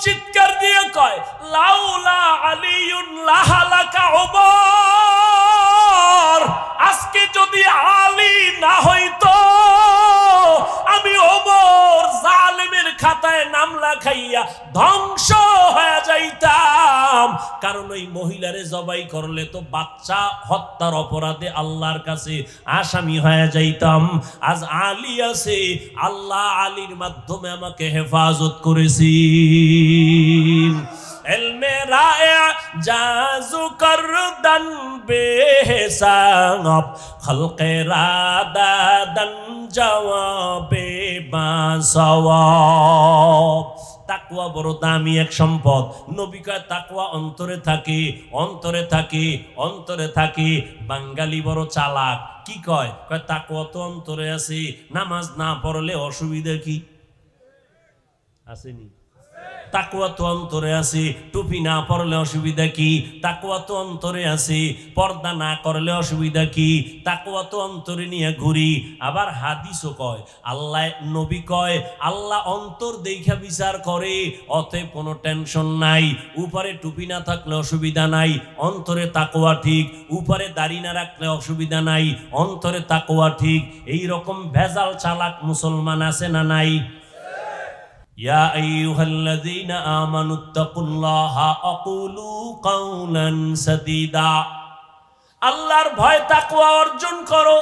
চিৎকার দিয়ে কয়, লাউলা আলিউন লাহালাকা ওমর, আজকে যদি আলী না হইতো আমি ওমর জালেমের খাতায় নাম লেখাইয়া ধ্বংস হয়ে যাইতাম। কারণ ওই মহিলারে জবাই করলে তো বাচ্চা হত্যার অপরাধে আল্লাহর কাছে আসামি হয়ে যাইতাম। আজ আলী আছে, আল্লাহ আলীর মাধ্যমে আমাকে হেফাজত করেছি। এলমে রায়ে জাজু করদান বেহিসাব, খলকে রাদাদান জওয়াবে বাসওয়াব। তাকওয়া বড় দামি এক সম্পদ। নবী কয় তাকওয়া অন্তরে থাকে, অন্তরে থাকে, অন্তরে থাকে। বাঙালি বড় চালাক, কি কয়? কয় তাকওয়া তো অন্তরে আছে, নামাজ না পড়লে অসুবিধা কি? আসেনি? তাকওয়া তো অন্তরে আছে, টুপি না পরলে অসুবিধা কি? তাকওয়া তো অন্তরে আছে, পর্দা না করলে অসুবিধা কি? তাকওয়া তো অন্তরে নিয়ে ঘুরি। আবার হাদিসও কয়, আল্লাহ নবী কয় আল্লাহ অন্তর দেখা বিচার করে, অতএব কোনো টেনশন নাই। উপরে টুপি না থাকলে অসুবিধা নাই, অন্তরে তাকওয়া ঠিক। উপরে দাড়ি না রাখলে অসুবিধা নাই, অন্তরে তাকওয়া ঠিক। এই রকম ভেজাল চালাক মুসলমান আছে না নাই? ইয়া আইয়ুহাল্লাযীনা আমানুত্তাকুল্লাহা আকুলু কাওলান সাদীদা। আল্লাহর ভয় তাকওয়া অর্জন করো।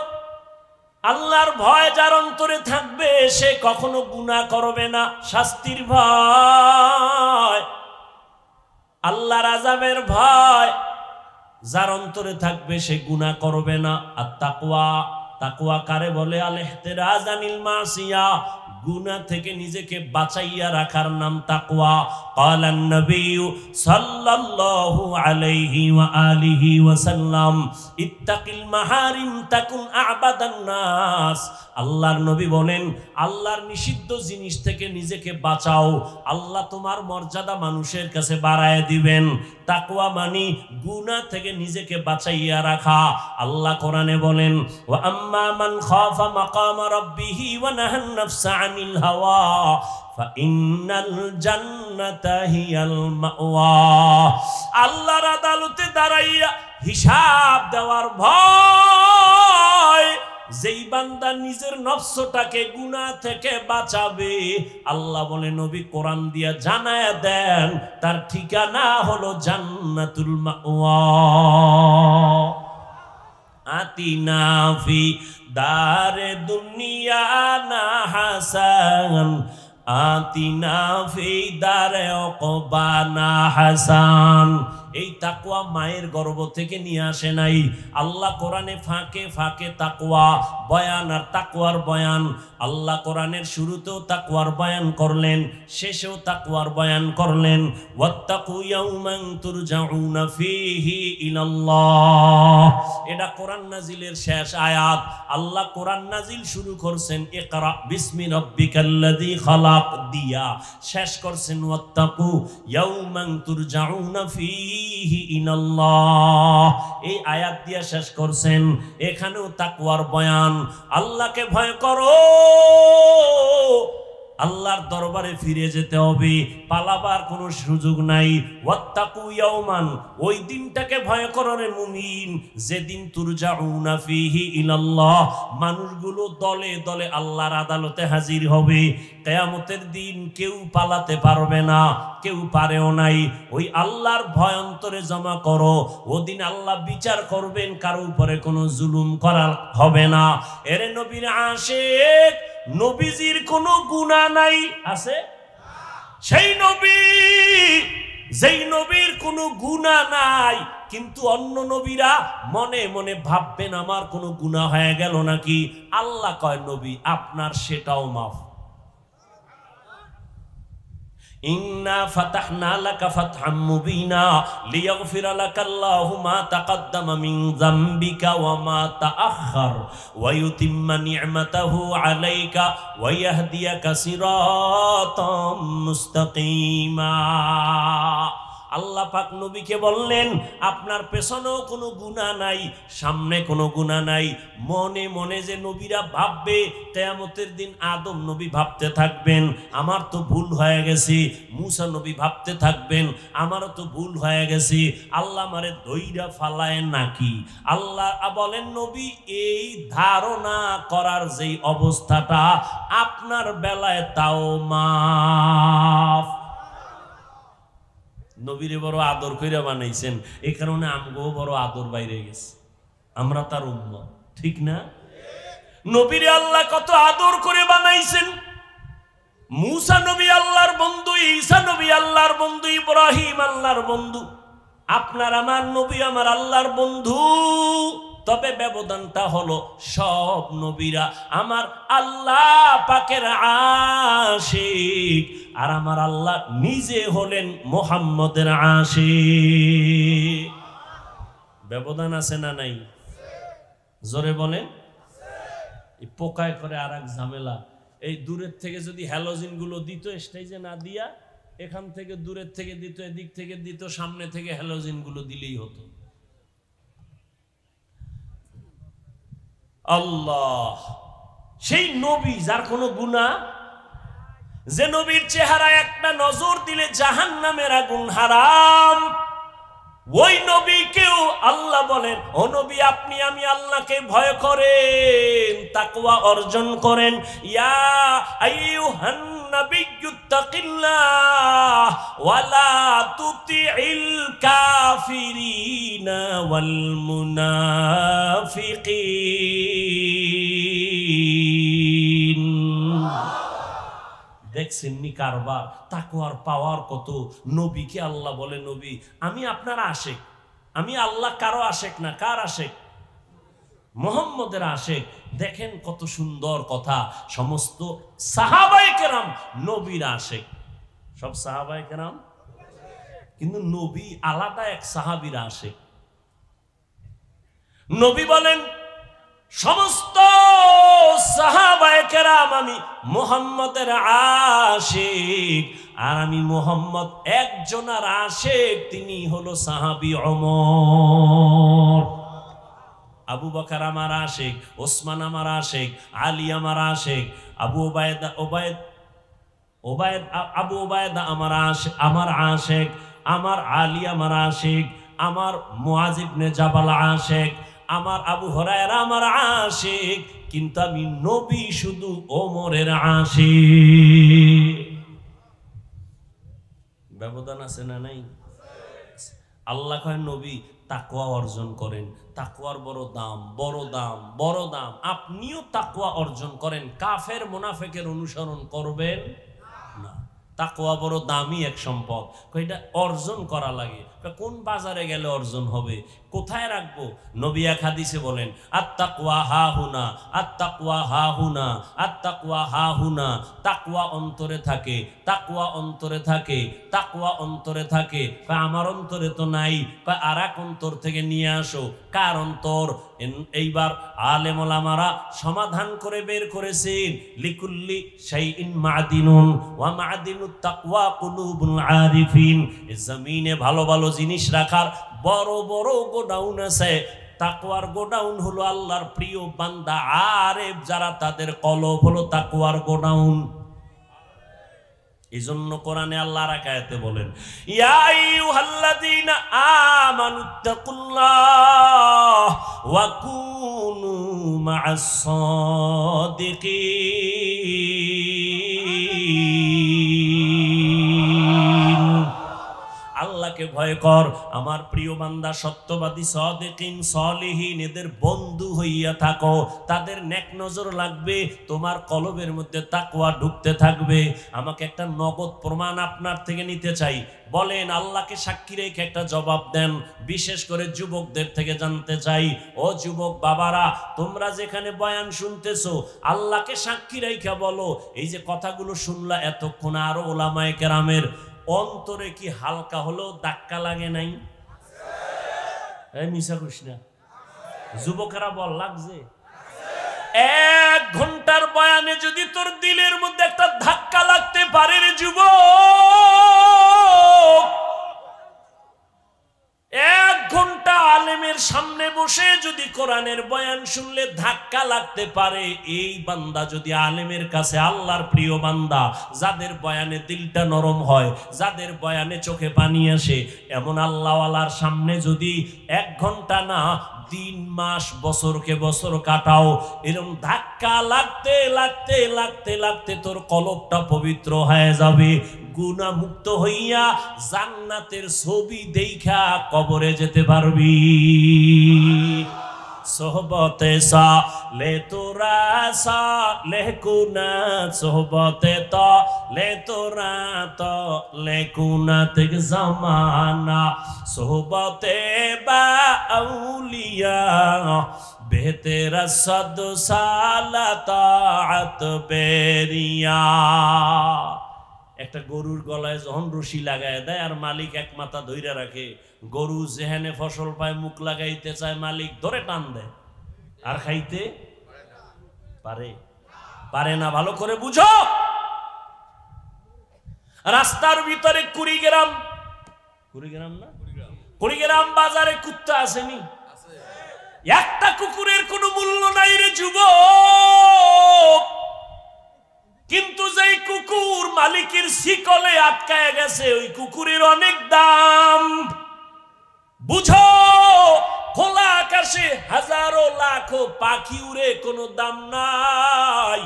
আল্লাহর ভয় যার অন্তরে থাকবে সে কখনো গুনাহ করবে না। শাস্তির ভয়, আল্লাহর আযাবের ভয় যার অন্তরে থাকবে সে গুনাহ করবে না। আর তাকওয়া, তাকওয়া কারে বলে? আল ইহতিরাজ আনিল মাসিয়া, গুনাহ থেকে নিজেকে বাঁচাইয়া রাখার নাম তাকওয়া। ক্বালান নবী সাল্লাল্লাহু আলাইহি ওয়া আলিহি ওয়াসাল্লাম, ইত্তাকিল মাহারিম তাকুন আ'বাদান নাস। আল্লাহর নবী বলেন, আল্লাহর নিষিদ্ধ জিনিস থেকে নিজেকে বাঁচাও, আল্লাহ তোমার মর্যাদা মানুষের কাছে বাড়ায় দিবেন। তাকওয়া মানি গুনাহ থেকে নিজেকে বাঁচাইয়া রাখা। আল্লাহ কোরআনে বলেন, ওয়া আম্মা মান খাফা মাকামা রাব্বিহি ওয়া নাহান নাফসা আনিল হাওয়া ফাইন্নাল জান্নাতা হিয়াল মাওয়া। আল্লাহর আদালতে দাঁড়াইয়া হিসাব দেওয়ার ভয় যেই বান্দা নিজের নফসটাকে গুনাহ থেকে বাঁচাবে, আল্লাহ বলে নবী কোরআন দিয়া জানায়া দেন তার ঠিকানা হলো জান্নাতুল মাওয়া। আতিনা ফি দারে দুনিয়া না হাসান, আতিনা ফি দারে উকবা না হাসান। এই তাকওয়া মায়ের গর্ভ থেকে নিয়ে আসে নাই। আল্লাহ কোরআনে ফাঁকে ফাঁকে তাকওয়া বয়ান আর তাকওয়ার বয়ান। আল্লাহ কোরআনের শুরুতেও তাকওয়ার বয়ান করলেন, শেষেও তাকওয়ার বয়ান করলেন। ওয়াত্তাকু ইয়াওমান তুরজাউনা ফীহি ইলাল্লাহ। এটা কোরআন নাজিলের শেষ আয়াত। আল্লাহ কোরআন নাজিল শুরু করছেন ইকরা বিসমি রাব্বিকাল্লাযী খালাক দিয়া, শেষ করছেন ওয়াত্তাকু ইয়াওমান তুরজাউনা ফীহি ইলাল্লাহ। এই আয়াত দিয়া শেষ করছেন। এখানেও তাকওয়ার বয়ান। আল্লাহকে ভয় করো, আল্লাহর দরবারে ফিরে যেতে হবে, পালাবার কোনো সুযোগ নাই। ওয়াত্তাকু ইয়াওমান, ওই দিনটাকে ভয় করো রে মুমিন, যেদিন তুরজাউনা ফীহি ইলাল্লাহ, মানুষগুলো দলে দলে আল্লাহর আদালতে হাজির হবে। কিয়ামতের দিন কেউ পালাতে পারবে না, কেউ পারেও নাই। ওই আল্লাহর ভয় অন্তরে জমা করো, ওদিন আল্লাহ বিচার করবেন, কারো উপরে কোনো জুলুম করা হবে না। এরে নবীর আশিক, নবীজির কোনো গুনাহ নাই আছে? সেই নবী যেই নবীর কোনো গুনাহ নাই, কিন্তু অন্য নবীরা মনে মনে ভাববেন আমার কোনো গুনাহ হয়ে গেল নাকি। আল্লাহ কয় নবী আপনার সেটাও মাফ। ইন্না ফাতাহনা লাকা ফাতহাম মুবিনা লিয়াগফিরা লাকাল্লাহু মা তাকাদ্দামা মিন যামবিকা ওয়া মা তাআখার ওয়া ইউতিম্মা নি'মাতাহু আলাইকা ওয়া ইয়াহদিয়াকা সিরাতাম মুস্তাকিমা। আল্লাহ পাক নবীকে বললেন, আপনার পেছনেও কোনো গুনাহ নাই, সামনে কোনো গুনাহ নাই। মনে মনে যে নবীরা ভাববে কিয়ামতের দিন আদম নবী ভাবতে থাকবেন আমার তো ভুল হয়ে গেছে, মুসা নবী ভাবতে থাকবেন আমারও তো ভুল হয়ে গেছে, আল্লাহ আমারে দইরা ফালায় নাকি। আল্লাহ বলেন, নবী এই ধারণা করার যেই অবস্থাটা আপনার বেলায় তাও মাফ। নবীরে বড় আদর কইরা বানাইছেন, এই কারণে আমগো বড় আদর বাইরে গেছে, আমরা তার উম্মত, ঠিক না? নবীরে আল্লাহ কত আদর করে বানাইছেন। মুসা নবী আল্লাহর বন্ধু, ঈসা নবী আল্লাহর বন্ধু, ইব্রাহিম আল্লাহর বন্ধু। আপনার আমার নবী আমার আল্লাহর বন্ধু। তবে ব্যবধানটা হলো সব নবীরা আমার আল্লাহ পাকের আশিক, আর আমার আল্লাহ নিজে হলেন মুহাম্মদের আশিক। ব্যবধান আছে না নাই? জোরে বলেন। এই পোকায় করে আর এক ঝামেলা, এই দূরের থেকে যদি হ্যালোজিন গুলো দিত স্টেজে না দিয়া এখান থেকে দূরের থেকে দিত, এদিক থেকে দিত, সামনে থেকে হ্যালোজিন গুলো দিলেই হতো। আল্লাহ সেই নবী যার কোনো গুনাহ, যে নবীর চেহারায় একটা নজর দিলে জাহান্নামের আগুন হারাম, ওই নবীকেও আল্লাহ বলেন, ও নবী আপনি আমি আল্লাহকে ভয় করেন, তাকওয়া অর্জন করেন। ইয়া আইয়ুহান নাবিয়্যুত্তাকিল্লাহ ওয়ালা তুতিইল কাফিরিনা ওয়াল মুনাফিকিন। দেখছেন নি কারবার, তাকওয়ার পাওয়ার কত। নবীকে আল্লাহ বলে, নবী আমি আপনার আশেক, আমি আল্লাহ কারো আশেক না। কার আশেক? মুহাম্মদের আশেক। দেখেন কত সুন্দর কথা। সমস্ত সাহাবায়ে কেরাম নবীর আশেক, সব সাহাবায়ে কেরাম, কিন্তু নবী আলাদা এক সাহাবীর আশেক। নবী বলেন, সমস্ত সাহাবায়ে কেরাম আমি মুহাম্মদের আশিক, আর আমি মুহাম্মদ একজনের আশিক, তিনি হলো সাহাবী ওমর। আবু বকর আমার আশিক, ওসমান আমার আশিক, আলী আমার আশিক, আবু ওবায়দা আমার আশিক, আমার আলী আমার আশিক, আমার মুআজ ইবনে জাবাল আশিক, আমার আবু হুরায়রা আমার আশিক, কিন্তু আমি নবী শুধু ওমরের আশিক। ব্যবধান আছে না নাই? আল্লাহ কয় নবী তাকওয়া অর্জন করেন, তাকওয়ার বড় দাম, বড় দাম, বড় দাম। আপনিও তাকওয়া অর্জন করেন, কাফের মুনাফিকের অনুসরণ করবেন না। তাকওয়া বড় দামি এক সম্পদ। এটা অর্জন করা লাগে। কোন বাজারে গেলে অর্জন হবে, কোথায় রাখবো? নবী এক হাদিসে বলেন, আত্তাকওয়া হাহুনা, আত্তাকওয়া হাহুনা, আত্তাকওয়া হাহুনা। তাকওয়া অন্তরে থাকে, তাকওয়া অন্তরে থাকে, তাকওয়া অন্তরে থাকে। আমার অন্তরে তো নাই। আর এক অন্তর থেকে নিয়ে আসো। কার অন্তর? এইবার আলেম ওলামারা সমাধান করে বের করেছেন, লিকুল্লি শাইইন মাদিনুন ওয়া মাদিনুত তাকওয়া কুলুবুল আরিফিন। জমিনে ভালো ভালো জিনিস রাখার বড় বড় গোডাউন আছে। তাকওয়ার গোডাউন হলো আল্লাহর প্রিয় বান্দা আরেফ যারা, তাদের কলব হলো তাকওয়ার গোডাউন। এজন্য কোরআনে আল্লাহর আয়াতে বলেন, ইয়া আইয়ুহাল্লাযীনা আমানুত্তাকুল্লাহ ওয়া কুনু মা'আস সাদিকিন। আল্লাহকে ভয় কর, আমার প্রিয় বান্দা সত্যবাদী সাদিকিন সালিহিন এদের বন্ধু হইয়া থাকো। তাদের নেক নজর লাগবে, তোমার কলবের মধ্যে তাকওয়া ঢুকতে থাকবে। আমাকে একটা নগদ প্রমাণ আপনার থেকে নিতে চাই। বলেন, আল্লাহকে সাক্ষী রেখে একটা জবাব দেন। বিশেষ করে যুবকদের থেকে জানতে চাই। ও যুবক বাবারা, তোমরা যেখানে বয়ান শুনতেছো, আল্লাহকে সাক্ষী রেখে বলো, এই যে কথাগুলো শুনলা এতক্ষণ, আরো ওলামায়ে কেরামের অন্তরে কি হালকা হলেও ধাক্কা লাগে নাই? মিশা করিস না, যুবকেরা বল লাগছে। 1 ঘন্টার বয়ানে যদি তোর দিলের মধ্যে একটা ধাক্কা লাগতে পারে রে যুবক, কোরআনের বয়ান শুনলে ধাক্কা লাগতে পারে, এই বান্দা যদি আলেমের কাছে, আল্লাহর প্রিয় বান্দা, যাদের বয়ানে দিলটা নরম হয়, যাদের বয়ানে চোখে পানি আসে, এমন আল্লাহওয়ালার সামনে যদি 1 ঘন্টা না 3 মাস বছরকে বছর কাটাও, এরকম ধাক্কা লাগতে লাগতে লাগতে লাগতে তোর কলবটা পবিত্র হয়ে যাবে, গুনাহ মুক্ত হইয়া জান্নাতের ছবি দেখা কবরে যেতে পারবি। সোহবতে সা লে তোরা সা লে কুনা, সোহবতে ত লে তোরা ত লে কুনা তেগ জামানা, সোহবতে বা আউলিয়া বেতেরা সদ সালাতাত বেরিয়া। একটা গরুর গলায় যখন রশি লাগায় দেয় আর মালিক এক মাথা ধইরা রাখে, গরু যেখানে ফসল পায় মুখ লাগাইতে চায়, মালিক ধরে টান দেয়, আর খাইতে পারে না। ভালো করে বুঝো। রাস্তার ভিতরে কুড়িগ্রাম না, কুড়িগ্রাম বাজারে কুত্তা আসেনি? একটা কুকুরের কোনো মূল্য নাই রে যুবক, কিন্তু যেই কুকুর মালিকের শিকলে আটকায় গেছে, ওই কুকুরের অনেক দাম। বুঝো, খোলা আকাশে হাজারো লাখো পাখি উড়ে, কোনো দাম নাই,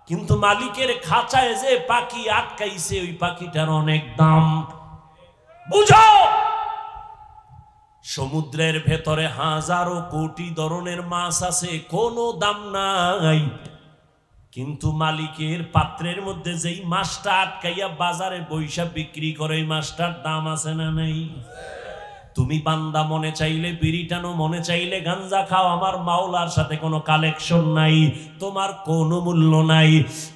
কিন্তু মালিকের খাঁচায় যে পাখি আটকাইছে, ওই পাখিটার অনেক দাম। বুঝো, সমুদ্রের ভেতরে হাজারো কোটি ধরনের মাছ আছে, কোনো দাম নাই, কিন্তু মালিকের পাত্রের মধ্যে যেই মাছটা আটকাইয়া বাজারে বৈশা বিক্রি করে, ওই মাছটার দাম আছে না নাই? তুমি বান্দা মনে চাইলে বিড়ি টানো, মনে চাইলে গাঞ্জা খাও, আমার মাওলার সাথে কোনো কালেকশন নাই, তোমার কোনো মূল্য নাই।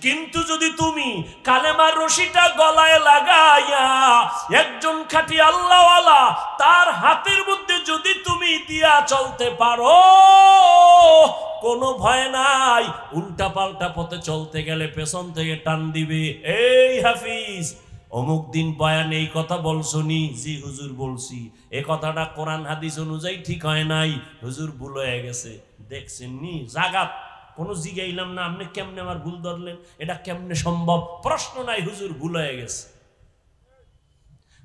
কিন্তু যদি তুমি কালেমার রশিটা গলায় লাগাইয়া একজন খাঁটি আল্লাহওয়ালা তার হাতের মধ্যে যদি তুমি দিয়া চলতে পারো, কোনো ভয় নাই। উল্টা পাল্টা পথে চলতে গেলে পেছন থেকে টান দিবে, এই হাফিজ অমুক দিন বয়ানে এই কথা বলছনি? জি হুজুর বলছি। এ কথাটা কোরআন হাদিস অনুযায়ী ঠিক হয় নাই, হুজুর ভুল হয়ে গেছে। দেখছেন নি জাগাত কোনো জিগাইলাম না, আপনি কেমনে আমার ভুল ধরলেন, এটা কেমনে সম্ভব? প্রশ্ন নাই, হুজুর ভুল হয়ে গেছে।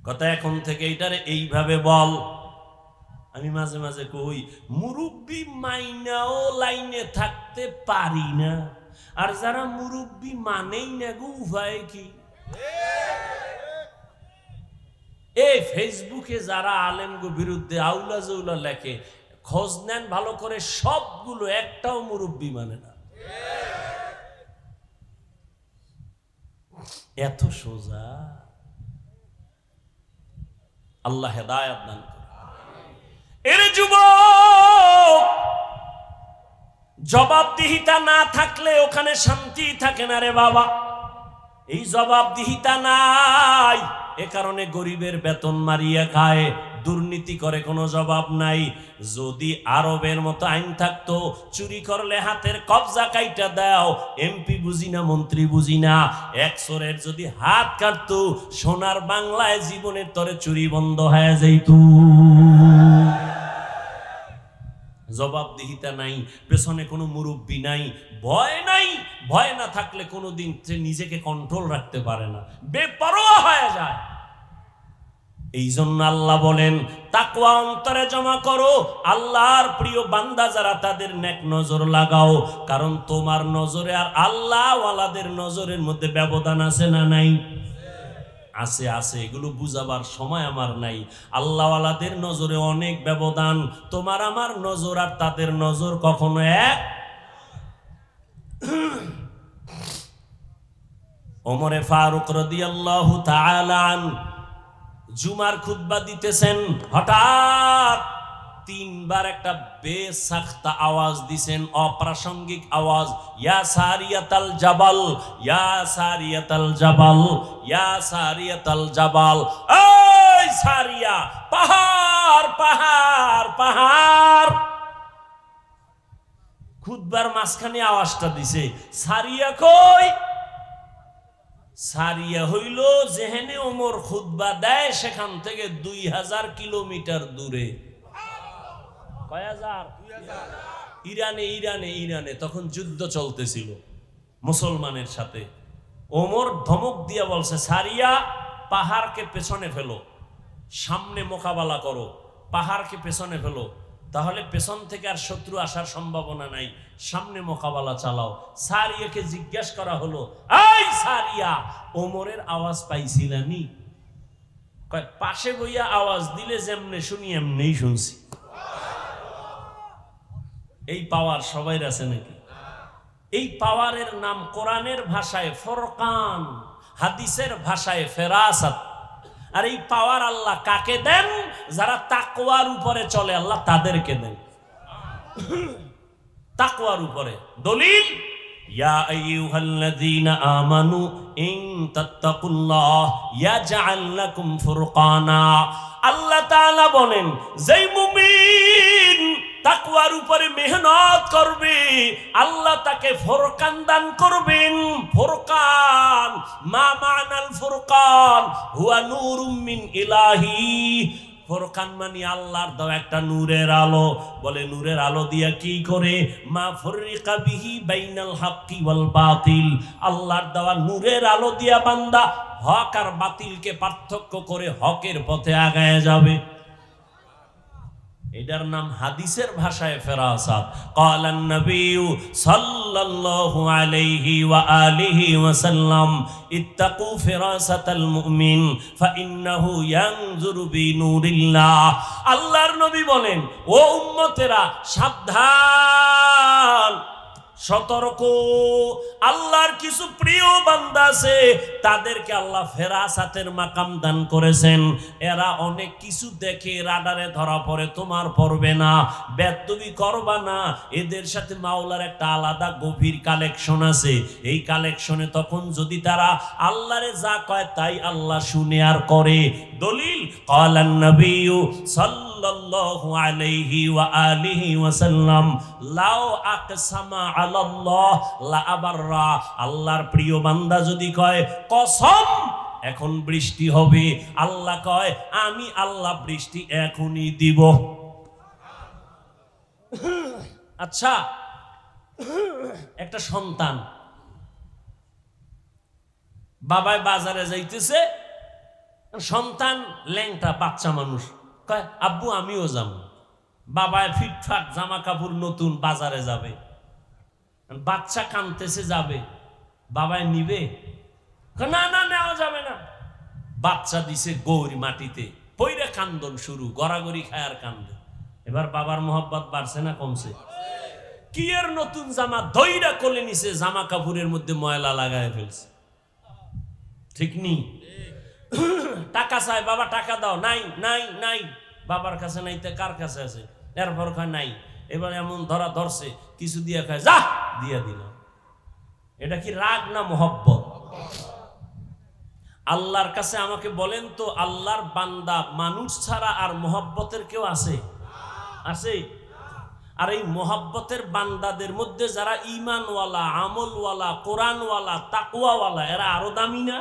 কথা এখন থেকে এটারে এইভাবে বল। আমি মাঝে মাঝে কই, মুরব্বি মাইনাও লাইনে থাকতে পারি না, আর যারা মুরব্বি মানেই না গো, উপায় কি? এই ফেসবুকে যারা আলেমগো বিরুদ্ধে আউলা জৌলা লেখে, খোঁজ নেন ভালো করে, সবগুলো একটাও মুরব্বি মানে না। এত সোজা। আল্লাহ হেদায়েত দান করে। এর যুবক, জবাবদিহিতা না থাকলে ওখানে শান্তি থাকে না রে বাবা। এই জবাবদিহিতা নাই, এ কারণে গরিবের বেতন মারিয়া খায়, দুর্নীতি করে, কোনো জবাব নাই। যদি আরবের মতো আইন থাকতো, চুরি করলে হাতের কবজা কাইটা দাও, এমপি বুঝি না, মন্ত্রী বুঝি না, এক চোরের যদি হাত কাটতো, সোনার বাংলায় জীবনের তরে চুরি বন্ধ হয়ে যাইত। জবাবদিহিতা নাই, পেছনে কোনো মুরব্বি নাই, ভয় নাই। ভয় না থাকলে কোনোদিন সে নিজেকে কন্ট্রোল রাখতে পারে না, বেপরোয়া হয়ে যায়। এই জন্য আল্লাহ বলেন, তাকওয়া অন্তরে জমা করো, আল্লাহর প্রিয় বান্দা যারা তাদের নেক নজর লাগাও, কারণ তোমার নজরে আর আল্লাহ ওয়ালাদের নজরের মধ্যে ব্যবধান আছে না নাই? আছে আছে, এগুলো বুঝাবার সময় আমার নাই। আল্লাহওয়ালাদের নজরে অনেক ব্যবধান, তোমার আমার নজর আর তাদের নজর কখনো এক। ওমরে ফারুক রাদিয়াল্লাহু তাআলা আনহু জুমার খুতবা দিতেছেন, হঠাৎ 3 বার একটা বেসাখতা আওয়াজ দিছেন, অপ্রাসঙ্গিক আওয়াজ, ইয়া সারিয়াতাল জাবাল, ইয়া সারিয়াতাল জাবাল, ইয়া সারিয়াতাল জাবাল। এই সারিয়া, পাহাড় পাহাড় পাহাড়। খুতবার মাঝখানে আওয়াজটা দিছে, সারিয়া কই? সারিয়া হইল যেখানে ওমর খুতবা দেয় সেখান থেকে 2000 কিলোমিটার দূরে। কয় হাজার? ইরানে তখন যুদ্ধ চলতেছিল মুসলমানের সাথে। ওমর ধমক দিয়া বলছে, সারিয়া পাহাড়কে পেছনে ফেলো, সামনে মোকাবেলা করো, পাহাড়কে পেছনে ফেলো, তাহলে পেছন থেকে আর শত্রু আসার সম্ভাবনা নাই, সামনে মোকাবেলা চালাও। সারিয়াকে জিজ্ঞাসা করা হলো, এই সারিয়া, ওমরের আওয়াজ পাইছিলানি? কয়, পাশে বইয়া আওয়াজ দিলে যেমনে শুনি এমনিই শুনছি। এই পাওয়ার সবাইর আছে নাকি? এই পাওয়ারের নাম কোরআনের ভাষায় ফুরকান, হাদিসের ভাষায় ফেরাসাত। আর এই পাওয়ার আল্লাহ কাকে দেন? যারা তাকওয়ার উপরে চলে আল্লাহ তাদেরকে দেন। তাকওয়ার উপরে দলিল, ইয়া আইয়ুহাল্লাযীনা আমানু ইন তাত্তাকুল্লাহ ইয়াজআল লাকুম ফুরকানা। আল্লাহ তাআলা বলেন, যেই মুমিন তাকওয়ার উপরে মেহনত করবে আল্লাহ তাকে ফুরকান দান করবেন। ফুরকান, মা মানাল ফুরকান? হুয়া নূরুম মিন ইলাহি। ফুরকান মানে আল্লাহর দাও একটা নূরের আলো। বলে নূরের আলো দিয়া কি করে? মা ফুররিকা বিহি বাইনাল হাক্কি ওয়াল বাতিল। আল্লাহর দেওয়া নূরের আলো দিয়া বান্দা হক আর বাতিলকে পার্থক্য করে হকের পথে আগায় যাবে। এটার নাম হাদিসের ভাষায় ফেরাসাত। ক্বালান নবিয়্যু সাল্লাল্লাহু আলাইহি ওয়া আলিহি ওয়াসাল্লাম, ইত্তাকু ফিরাসাতাল মুমিন ফাইন্নাহু ইয়ানজুরু বিনুরিল্লাহ। আল্লাহর নবী বলেন, ও উম্মতেরা সাবধান, সতর্ক। আল্লাহর কিছু প্রিয় বান্দা আছে, তাদেরকে আল্লাহ ফেরাসাতের মাকাম দান করেছেন। এরা অনেক কিছু দেখে, রাডারে ধরা পড়ে, তোমার পড়বে না, বেদবি করবা না। এদের সাথে মাওলার একটা আলাদা গভীর কালেকশন আছে। এই কালেকশনে তখন যদি তারা আল্লাহরে যা কয় তাই আল্লাহ শুনে আর করে। দলিল, ক্বালান নবিয়্যু সাল্লাল্লাহু আলাইহি ওয়া আলিহি ওয়াসাল্লাম, লাউ আকসামা আলাল্লাহ লা আবাররা। আল্লাহর প্রিয় বান্দা যদি কয়, কসম এখন বৃষ্টি হবে, আল্লাহ কয়, আমি আল্লাহ বৃষ্টি এখনই দিব। আচ্ছা, একটা সন্তান বাবায় বাজারে যাইতেছে, সন্তান ল্যাংটা বাচ্চা মানুষ, কয় আব্বু আমিও যাব। বাবায় ফিটফাট জামা কাপড় নতুন, বাজারে যাবে, বাচ্চা কাঁদতেছে, যাবে, বাবায় নিবে? না না, নেওয়া যাবে না। বাচ্চা দিছে গৌরী মাটিতে, পইরা কান্দন শুরু, গড়াগড়ি খায় আর কান্দে। এবার বাবার মোহাব্বত বাড়ছে না কমছে? কি এর নতুন জামা ধইরা কোলে নিছে, জামা কাপড়ের মধ্যে ময়লা লাগায় ফেলছে। ঠিক নি? টাকা চায়, বাবা টাকা দাও, নাই নাই নাই, বাবার কাছে নাই, তে কার কাছে আছে? এরপর কয় নাই। এবার এমন ধরা ধরছে, কিছু দিয়ে খায়, যা দিয়া দিল। এটা কি রাগ না মোহব্বত? আল্লাহর কাছে আমাকে বলেন তো, আল্লাহর বান্দা মানুষ ছাড়া আর মোহব্বতের কেউ আছে? আছে? আর এই মোহব্বতের বান্দাদের মধ্যে যারা ঈমানওয়ালা, আমলওয়ালা, কোরআনওয়ালা, তাকওয়াওয়ালা, এরা আরো দামি না?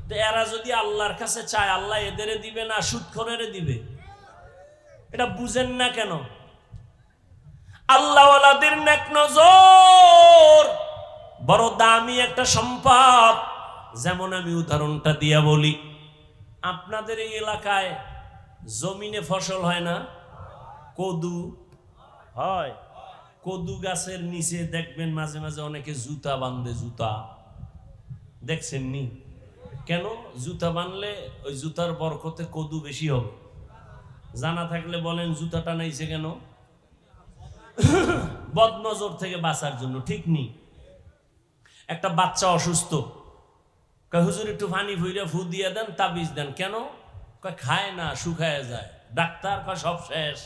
তো এরা যদি আল্লাহর কাছে চায়, আল্লাহ এদের দিবে না সুদখোরের দিবে? এটা বুঝেন না কেন? আল্লাহওয়ালাদের নেক নজর বড় দামি একটা সম্পদ। যেমন আমি উদাহরণটা দিয়া বলি, আপনাদের এই এলাকায় জমিনে ফসল হয় না? কদু হয়। কদু গাছের নিচে দেখবেন মাঝে মাঝে অনেকে জুতা বাঁধে। জুতা দেখছেন নি? কেন জুতা বাঁধলে? ওই জুতার বরকতে কদু বেশি হবে। জানা থাকলে বলেন, জুতাটা নাইছে কেন? বদনজর থেকে বাঁচার জন্য। ঠিক নি? একটা বাচ্চা অসুস্থ, কয় হুজুর একটু পানি ভইরা ফু দিয়ে দেন, তাবিজ দেন। কেন? কয় খায় না, শুকায় যায়। ডাক্তার কয় সব শেষ।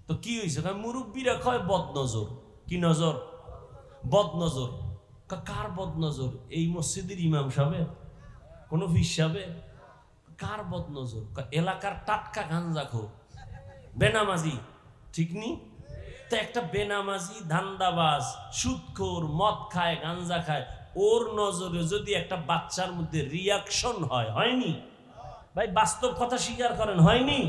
তো কি হয়েছে? কয় মুরব্বীরা কয় বদনজর। কি নজর? বদনজর। কার বদনজর? এই মসজিদের ইমাম সাহেব, কোন পীর সাহেব? কার বদনজর? এলাকার টাটকা গাঞ্জা খো, বেনামাজি। ঠিক নি? তো একটা বেনামাজি, ধান্দাবাজ, সুদখোর, মদ খায়, গাঞ্জা খায়, ওর নজরে যদি একটা বাচ্চার মধ্যে রিয়াকশন হয়, হয়নি? ভাই বাস্তব কথা স্বীকার করেন, হয়নি?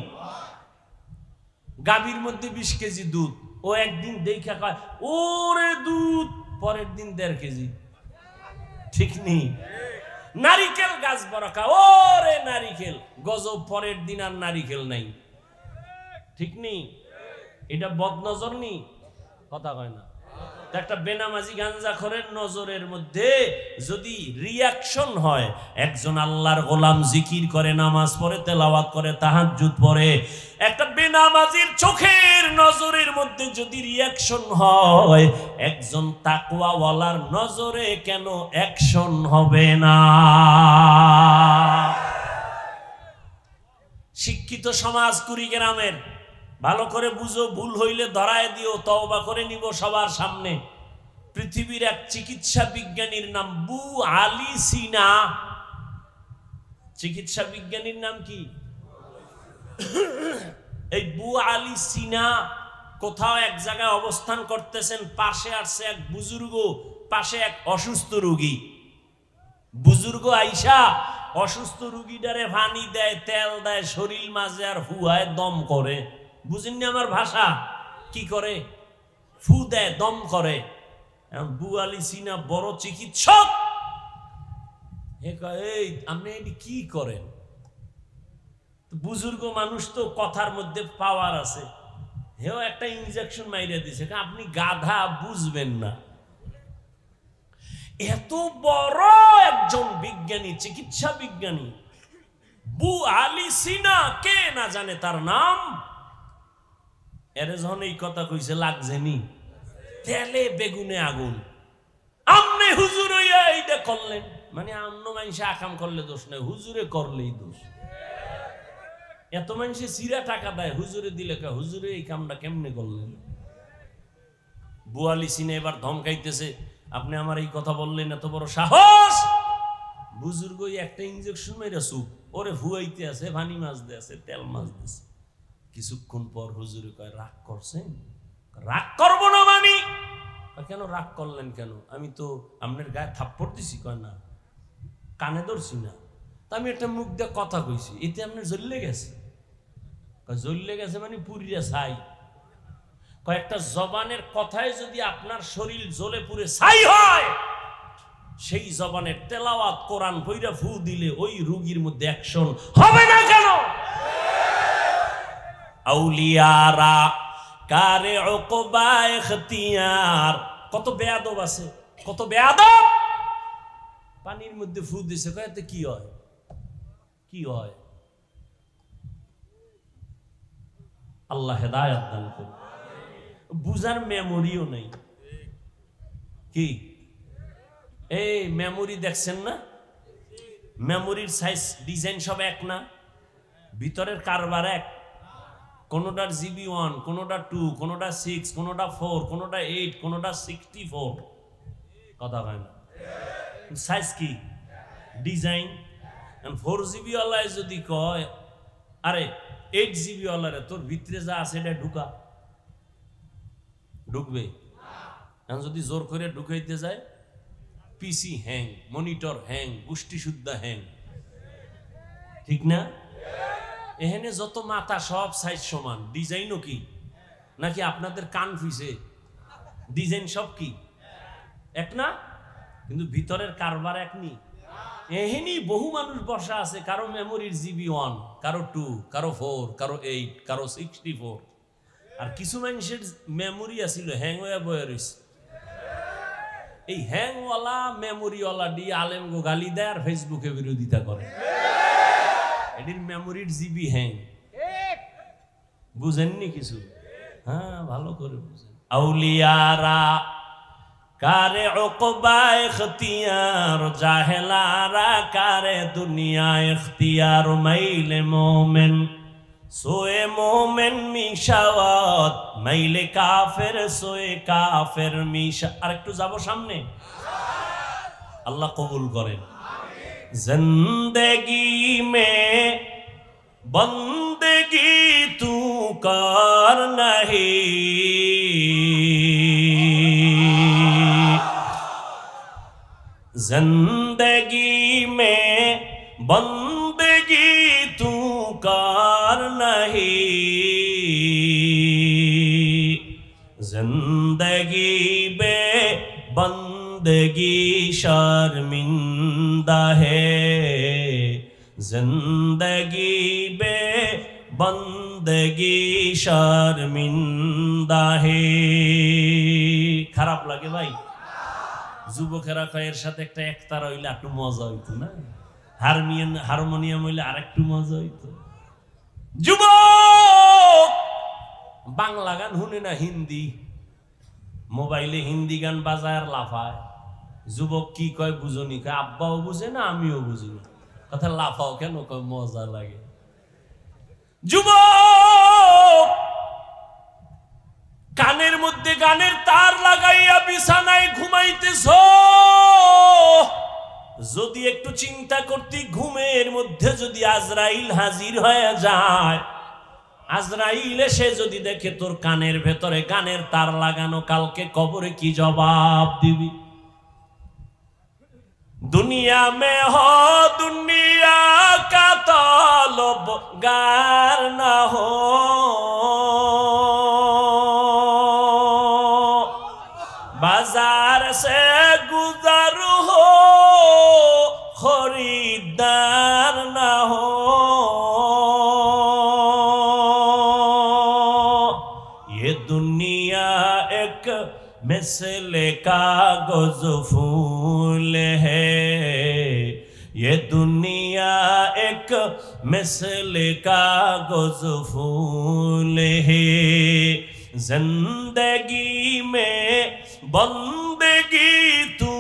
গাভীর মধ্যে 20 কেজি দুধ, ও একদিন দেখা কয় ওরে দুধ, পরের দিন 1.5 কেজি। ঠিক নেই? নারিকেল গাছ বরকা, ওরে নারিকেল, গজব, পরের দিন আর নারিকেল নাই। ঠিক নেই? এটা বদনজর নি? কথা কয় না। একটা বেনামাজি গাঞ্জাখোরের নজরের মধ্যে যদি রিয়াকশন হয়, একজন আল্লাহর গোলাম জিকির করে, নামাজ পড়ে, তেলাওয়াত করে, তাহাজ্জুদ পড়ে, একটা বেনামাজির চোখের নজরের মধ্যে যদি রিয়াকশন হয়, একজন তাকওয়াওয়ালার নজরে কেন অ্যাকশন হবে না? শিক্ষিত সমাজ কুড়িগ্রামের, ভালো করে বুঝো, ভুল হইলে ধরায় দিও, তওবা করে নিব সবার সামনে। পৃথিবীর এক চিকিৎসা বিজ্ঞানীর নাম বু আলী সিনা। চিকিৎসা বিজ্ঞানীর নাম কি? এই বু আলী সিনা কোথাও এক জায়গায় অবস্থান করতেছেন, পাশে আসছে এক বুজুর্গ, পাশে এক অসুস্থ রোগী। বুজুর্গ আইসা অসুস্থ রোগীটারে পানি দেয়, তেল দেয়, শরীর মাঝে আর হুয়ায় দম করে। বুঝেননি আমার ভাষা? কি করে? ফু দেয়, দম করে। বু আলী সিনা বড় চিকিৎসক, এই আপনি এটি কি করেন? বুজুর্গ মানুষ তো, কথার মধ্যে পাওয়ার আছে। হেও একটা ইনজেকশন মাইরা দিছে, আপনি গাধা, বুঝবেন না। এত বড় একজন বিজ্ঞানী, চিকিৎসা বিজ্ঞানী বু আলী সিনা, কে না জানে তার নাম? এরে যখন এই কথা কইছে, লাগছে নি? তেলে বেগুনে আগুন। আমনে হুজুর হইয়া এইটা করলেন, মানে অন্য মানুষে আকাম করলে দোষ নাই, হুজুরে করলেই দোষ। এত মানুষে চিরা টাকা দেয়, হুজুরে দিলে কে? হুজুরে এই কামটা কেমনে করলেন? বু আলী সিনা এবার ধমকাইতেছে, আপনি আমার এই কথা বললেন, এত বড় সাহস! বুজুর্গ একটা ইনজেকশন মেরে চুপ, ওরে ভুয়াইতে আছে, ভানি মাছ দিয়ে আছে, তেল মাছ দিছে। কিছুক্ষণ পর হুজুরে কয়, রাগ করছেন? রাগ করবো না মানি? কেন রাগ করলেন কেন? আমি তো আপনার গায়ে থাপ্পড় দিছি। কয় না, কানে ধরছি না, তা আমি একটা মুখ দিয়ে কথা কইছি, এতে আপনার জ্বললে গেছে। জ্বললে গেছে মানে পুরিয়া ছাই। কয়েকটা জবানের কথায় যদি আপনার শরীর জ্বলে পুড়ে ছাই হয়, সেই জবানের তেলাওয়াত কোরআন পইরা ফু দিলে ওই রোগীর মধ্যে অ্যাকশন হবে না কেন? আউলিয়ারা কারে উকবা ইখতিয়ার। কত বেয়াদব আছে, কত বেয়াদব! পানির মধ্যে ফু দিছে, কয়তে কি হয়? কি হয়? আল্লাহ হেদায়েত দান করুন। বুঝার মেমোরিও নেই। কি এই মেমোরি দেখছেন না? মেমোরির সাইজ, ডিজাইন সব এক না, ভিতরের কারবার এক। কোনোটার জিবি 1, কোনোটা 2, কোনোটা 6, কোনোটা 4, কোনোটা 8, কোনোটা 64। কথা হয় না? সাইজ কি? ডিজাইন। 4 জিবি ওয়ালায় যদি কয়, আরে 8 জিবি ওয়ালারে তোর ভিতরে যা আছে এটা ঢুকা, ঢুকবে? এখন যদি জোর করে ঢুকাইতে যায়, পিসি হ্যাং, মনিটর হ্যাং, গোষ্ঠী শুদ্ধা হ্যাং। ঠিক না? এখানে যত মাথা সব সাইজ সমান, ডিজাইনও কি? নাকি আপনাদের কান ফিসে? ডিজাইন সব কি এক না, কিন্তু ভিতরের কারবার এক নি। এখানেই বহু মানুষ বসা আছে, কারো মেমোরির জিবি 1, কারো 2, কারো 4, কারো 8, কারো 64। আর কিছু মানুষের মেমোরি আছিল হ্যাং হয়ে বয়ে রয়েছে। এই হ্যাংওয়ালা মেমোরিওয়ালা দিয়ে আলেম গো গালি দেয় আর ফেসবুকে বিরোধিতা করে। এটির মেমোরির জিবি হ্যাং। বুঝেননি কিছু? হ্যাঁ, ভালো করে বুঝেন। আউলিয়ারা কারে উকবা ইখতিয়ার, জাহেলারা কারে দুনিয়া ইখতিয়ার। মাইলে মোমেন সোয়ে মোমেন মিশাওয়াত, মাইলে কাফের সোয়ে কাফের মিশা। আর একটু যাবো সামনে, আল্লাহ কবুল করেন। জিন্দেগি মে বন্দেগি তু কর নাহি, जिंदगी में बंदगी तू पुकार नहीं, जिंदगी बे बंदगी शर्मिंदा है, जिंदगी बे बंदगी शर्मिंदा है। খারাপ লাগে ভাই? যুবকেরা কয়ের সাথে একটা একতারা হইলে একটু মজা হইতো না? হারমোনিয়াম হইলে আর একটু মজা হইতো। যুবক বাংলা গান শুনে না হিন্দি, মোবাইলে হিন্দি গান বাজায় আর লাফায়। যুবক কি কয় বুঝনি, কয় আব্বাও বুঝে না আমিও বুঝি না, কথা লাফাও কেন, কয় মজা লাগে। যুবক কানের মধ্যে গানের তার লাগাইয়া বিছানায় ঘুমাইতেছ, যদি একটু চিন্তা করতি ঘুমের মধ্যে যদি আজরাইল হাজির হয়ে যায়, আজরাইল এসে যদি দেখে তোর কানের ভেতরে গানের তার লাগানো, কালকে কবরে কি জবাব দিবি? दुनिया में हो दुनिया का तलबगार न हो, बाजार से गुजर हो खरीदार न हो। ये दुनिया एक मिसले कागज फूल है, ये दुनिया एक मिसले कागज फूल है, जिंदगी में बंदगी तू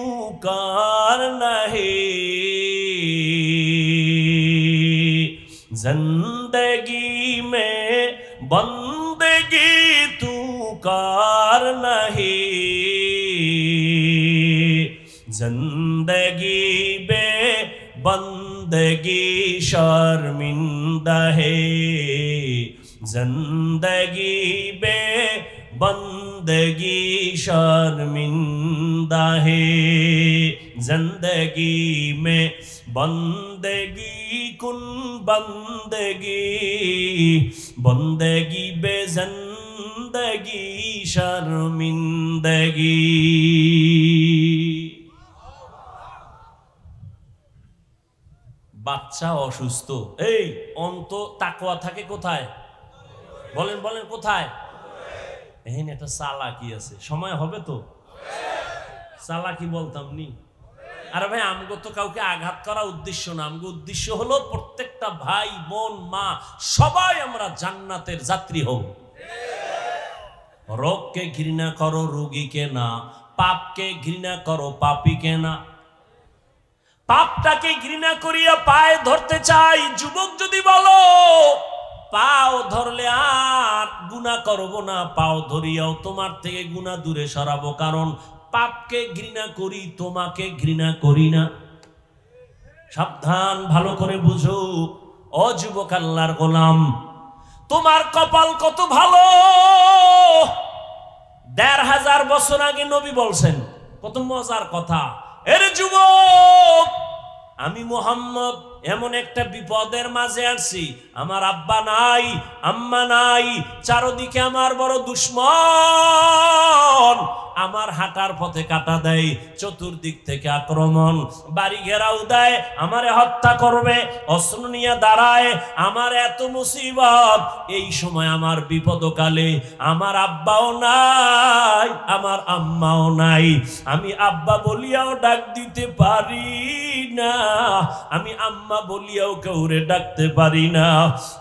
कर नहीं, जिंदगी में बंदगी तू कर नहीं, जिंदगी बे बंदगी शर्मिंदा है, जिंदगी बे बंदगी शर्मिंदा है, जिंदगी में बंदगी कुन बंदगी, बंदगी बे जिंदगी शर्मिंदगी। বাচ্চা অসুস্থ, এই অন্ত তাকওয়া থাকে কোথায়? বলেন বলেন কোথায়? এখানে একটা চালাকি আছে, সময় হবে তো চালাকি বলতাম নি। আরে ভাই আমগো তো কাউকে আঘাত করা উদ্দেশ্য না, আমগো উদ্দেশ্য হলো প্রত্যেকটা ভাই বোন মা সবাই আমরা জান্নাতের যাত্রী হব। রোগকে ঘৃণা করো রোগীকে না, পাপকে ঘৃণা করো পাপীকে না। পাপটাকে ঘৃণা করিয়া পায়ে ধরতে চাই, যুবক যদি বলো পাও ধরলে আর গুনাহ করব না, পাও ধরিয়াও তোমার থেকে গুনাহ দূরে সরাবো, কারণ পাপকে ঘৃণা করি তোমাকে ঘৃণা করি না। সাবধান, ভালো করে বুঝো ও যুবক আল্লাহর গোলাম, তোমার কপাল কত ভালো। ১৫০০ বছর আগে নবী বলছেন, কত মজার কথা। এর যুবক আমি মুহাম্মদ এমন একটা বিপদের মাঝে আসছি, আমার আব্বা নাই আম্মা নাই, চারদিকে আমার বড় দুশমন, আমার হাঁটার পথে কাটা দেয়, চতুর্দিক থেকে আক্রমণ, বাড়ি ঘেরাও দেয়, আমারে হত্যা করবে, অস্ত্র নিয়ে দাঁড়ায়, আমার এত মুসিবত। এই সময় আমার বিপদকালে আমার আব্বাও নাই আমার আম্মাও নাই, আমি আব্বা বলিয়াও ডাক দিতে পারি না, আমি আম্মা বলিয়াও কাউরে ডাকতে পারি না।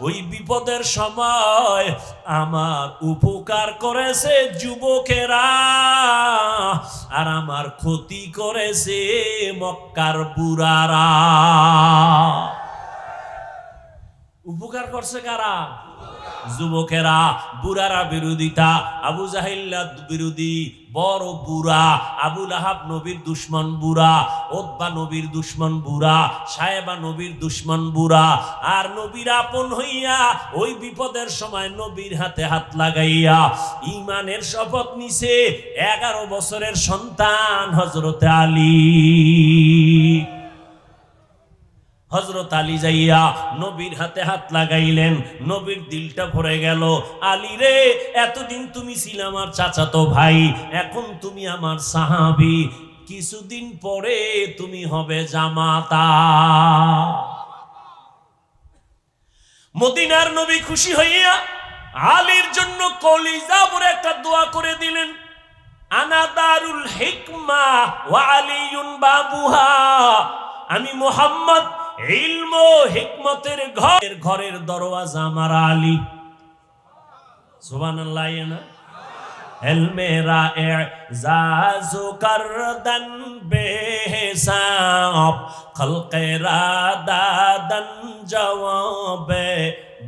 ওই বিপদের সময় আমার উপকার করেছে যুবকেরা, আর আমার ক্ষতি করেছে মক্কার বুড়ারা। উপকার করছে কারা? যুবকেরা। বুড়ারা বিরোধিতা, আবু জাহিল বিরোধী বড় বুড়া, আবু লাহাব নবীর দুশ্মন বুড়া, ওতবা নবীর দুশ্মন বুড়া, সাহেবা নবীর দুশ্মন বুড়া, আর নবীর আপন হইয়া ওই বিপদের সময় নবীর হাতে হাত লাগাইয়া ঈমানের শপথ নিছে 11 বছরের সন্তান হযরতে আলী। হযরত আলী যাইয়া নবীর হাতে হাত লাগাইলেন, নবীর দিলটা ভরে গেল। আলী রে, এতদিন তুমি ছিলে আমার চাচাতো ভাই, এখন তুমি আমার সাহাবী, কিছুদিন পরে তুমি হবে জামাতা। মদিনার নবী খুশি হইয়া আলীর জন্য কলিজা ভরে একটা দোয়া করে দিলেন, আনা দারুল হিকমা ওয়া আলিয়ুন বাবুহা, আমি মুহাম্মদ ইলম ও হিকমতের ঘরের দরওয়াজা আমার আলী। সুবহানাল্লাহ। না এল মেরা এজাজু করদন বেহিসাব, খলকে রাদাদন জওয়াবে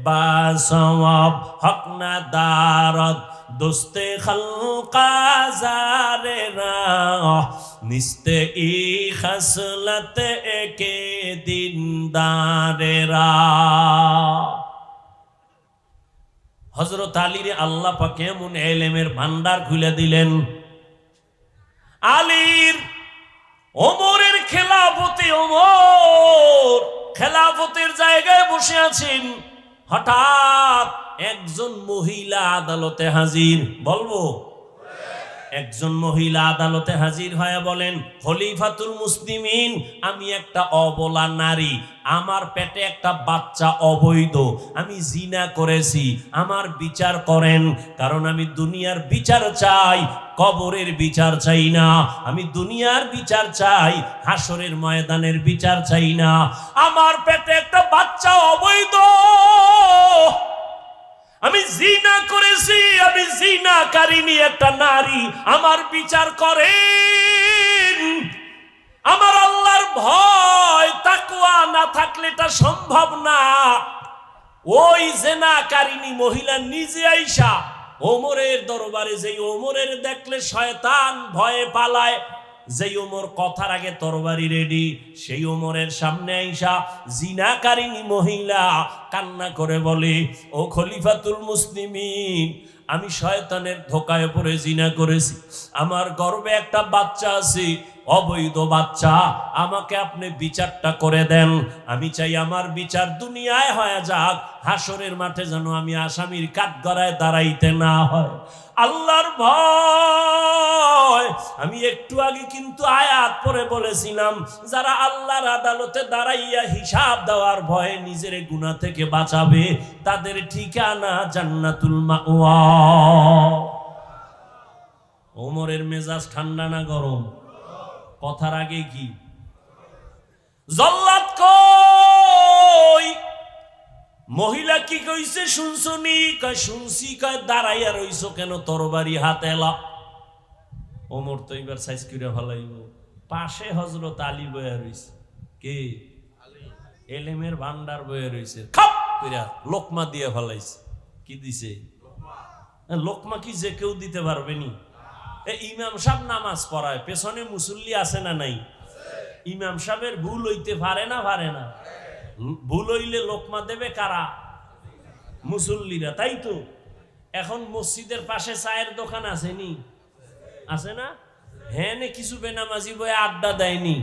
বাসওয়াব, হক না দারদ দোস্তে খলকা জারে রাহ, নিস্তে ই খসলত একে দিনদারে রাহ। হযরত আলীর আল্লাহ পাক এমন ইলমের ভান্ডার খুলে দিলেন। আলীর ওমরের খেলাফতে, ওমর খেলাফতের জায়গায় বসে আছেন, হঠাৎ একজন মহিলা আদালতে হাজির। বলবো, একজন মহিলা আদালতে হাজির হয়ে বলেন, খলিফাতুল মুসলিমিন, আমি একটা অবলা নারী, আমার পেটে একটা বাচ্চা অবৈধ, আমি জিনা করেছি, আমার বিচার করেন। কারণ আমি দুনিয়ার বিচার চাই, কবরের বিচার চাই না। আমি দুনিয়ার বিচার চাই, হাসরের ময়দানের বিচার চাই না। আমার পেটে একটা বাচ্চা অবৈধ, আমি জিনা করেছি, আমি জিনাকারিনী একটা নারী, আমার বিচার করেন। আমার আল্লাহর ভয় তাকওয়া না থাকলে এটা সম্ভব না। ওই জিনাকারিনী মহিলা নিজে আইসা ওমরের দরবারে, যেই ওমরের দেখলে শয়তান ভয়ে পালায়, যেই ওমর কথার আগে তরবারি রেডি, সেই ওমরের সামনে আইসা জিনাকারিনী মহিলা কান্না করে বলে, ও খলিফাতুল মুসলিমিন, আমি শয়তানের ধোকায় পড়ে জিনা করেছি, আমার গর্ভে একটা বাচ্চা আছে, অবৈধ বাচ্চা, আমাকে আপনি বিচারটা করে দেন। আমি চাই আমার বিচার দুনিয়ায় হয়ে যাক, হাসরের মাঠে যেন আমি আসামির কাঠগড়ায় দাঁড়াইতে না হয়। আল্লাহর ভয়। আমি একটু আগে কিন্তু আয়াত পড়ে বলেছিলাম, যারা আল্লাহর আদালতে দাঁড়াইয়া হিসাব দেওয়ার ভয়ে নিজের গুনাহ থেকে বাঁচাবে, তাদের ঠিকানা জান্নাতুল মাওয়া। ওমরের মেজাজ ঠান্ডা না গরম? কথার আগে কি জল্লাদ কই? মহিলা কি কইছে শুনছনি? কয় শুনছি। কয় দাঁড়াইয়া রইছো কেন, তরবারি হাতে এলা। ওমর তো এবার সাইজ করে ফেলাইব। পাশে হযরত আলী বয়া রইছে। কে? এলেমের ভান্ডার বয়া রইছে। খাপ কইরা লোকমা দিয়ে ফেলাইছে। কি দিছে? লোকমা কি যে কেউ দিতে পারবে নি? ইমাম সাহেব নামাজ পড়ায়, পেছনে মুসল্লি আছে না নাই? ইমাম সাহেবের ভুল হইতে পারে না? পারে না? ভুল হইলে লোকমা দেবে কারা? মুসল্লিরা, তাই তো। এখন মসজিদের পাশে চায়ের দোকান আসেনি? আছে না? হ্যাঁ, কিছু বেনামাজি বয়ে আড্ডা দেয়নি?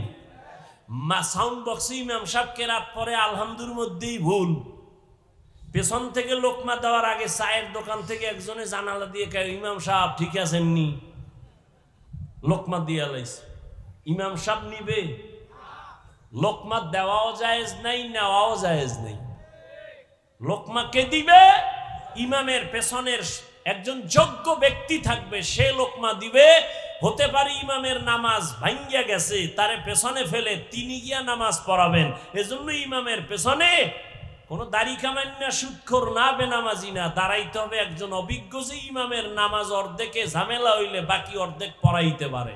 সাউন্ড বক্সে ইমাম সাহেবকে রাত পরে আলহামদুর মধ্যেই ভুল। পেছন থেকে লোকমা দেওয়ার আগে চায়ের দোকান থেকে একজনে জানালা দিয়ে ইমাম সাহেব ঠিক আছেননি, লোকমা দিয়ে লাইছে। ইমাম সাহেব নিবে? লোকমা দেওয়াও জায়েজ নাই, নেওয়াও জায়েজ নাই। লোকমা কে দিবে? ইমামের পেছনের একজন যোগ্য ব্যক্তি থাকবে, সে লোকমা দিবে। হতে পারে ইমামের নামাজ ভাঙ্গিয়া গেছে, তারে পেছনে ফেলে তিনি গিয়া নামাজ পড়াবেন। এজন্য ইমামের পেছনে কোনো দাড়ি কামান্না সুদখোর না, বেনামাজি না, দাঁড়াইতে হবে একজন অভিজ্ঞ, যে ইমামের নামাজ অর্ধেকে ঝামেলা হইলে বাকি অর্ধেক পড়াইতে পারে।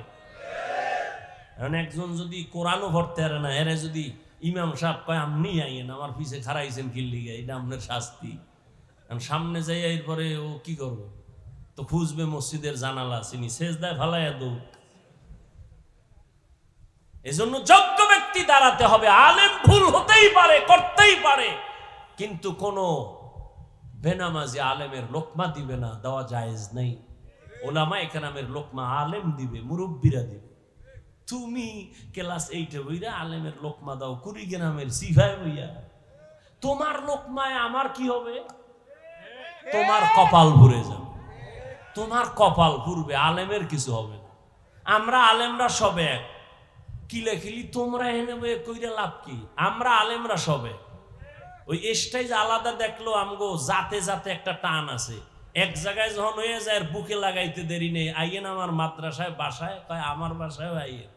এখন একজন যদি কোরআনও পড়তে পারে না, এরা যদি ইমাম সাহেব কয় আপনি আইয়েন, আমার পিছে খারাইছেন কিল্লিগে, এটা আপনার শাস্তি। সামনে যাই এরপরে ও কি করবো? তো খুঁজবে মসজিদের জানালা, চিনি সেজদায় ফালাইয়া দৌ। এজন্য যোগ্য ব্যক্তি দাঁড়াতে হবে। আলেম ভুল হতেই পারে, করতেই পারে, কিন্তু কোন বেনামাজি আলেমের লোকমা দিবে না, দেওয়া জায়েজ নাই। ওলামা একরামের লোকমা আলেম দিবে, মুরব্বীরা দিবে। তুমি ক্লাস 8-এ বইরা আলেমের লোকমা দাও কুড়িগ্রামের সিফায় বইয়া, তোমার লোকমায় আমার কি হবে? তোমার কপাল ভরে যাবে, তোমার কপাল পুরবে, আলেমের কিছু হবে না। আমরা আলেমরা সব এক, কিলাকিলি তোমরা এনে বইয়ে কইরা লাভ কি? আমরা আলেমরা সব এক। ওই স্টেজ আলাদা দেখলো আমগো জাতে জাতে একটা টান আছে, এক জায়গায় যখন হয়ে যায় বুকে লাগাইতে দেরি নেই, আইয়েন আমার মাদ্রাসায় বাসায়, কয় আমার বাসায় আইয়েন,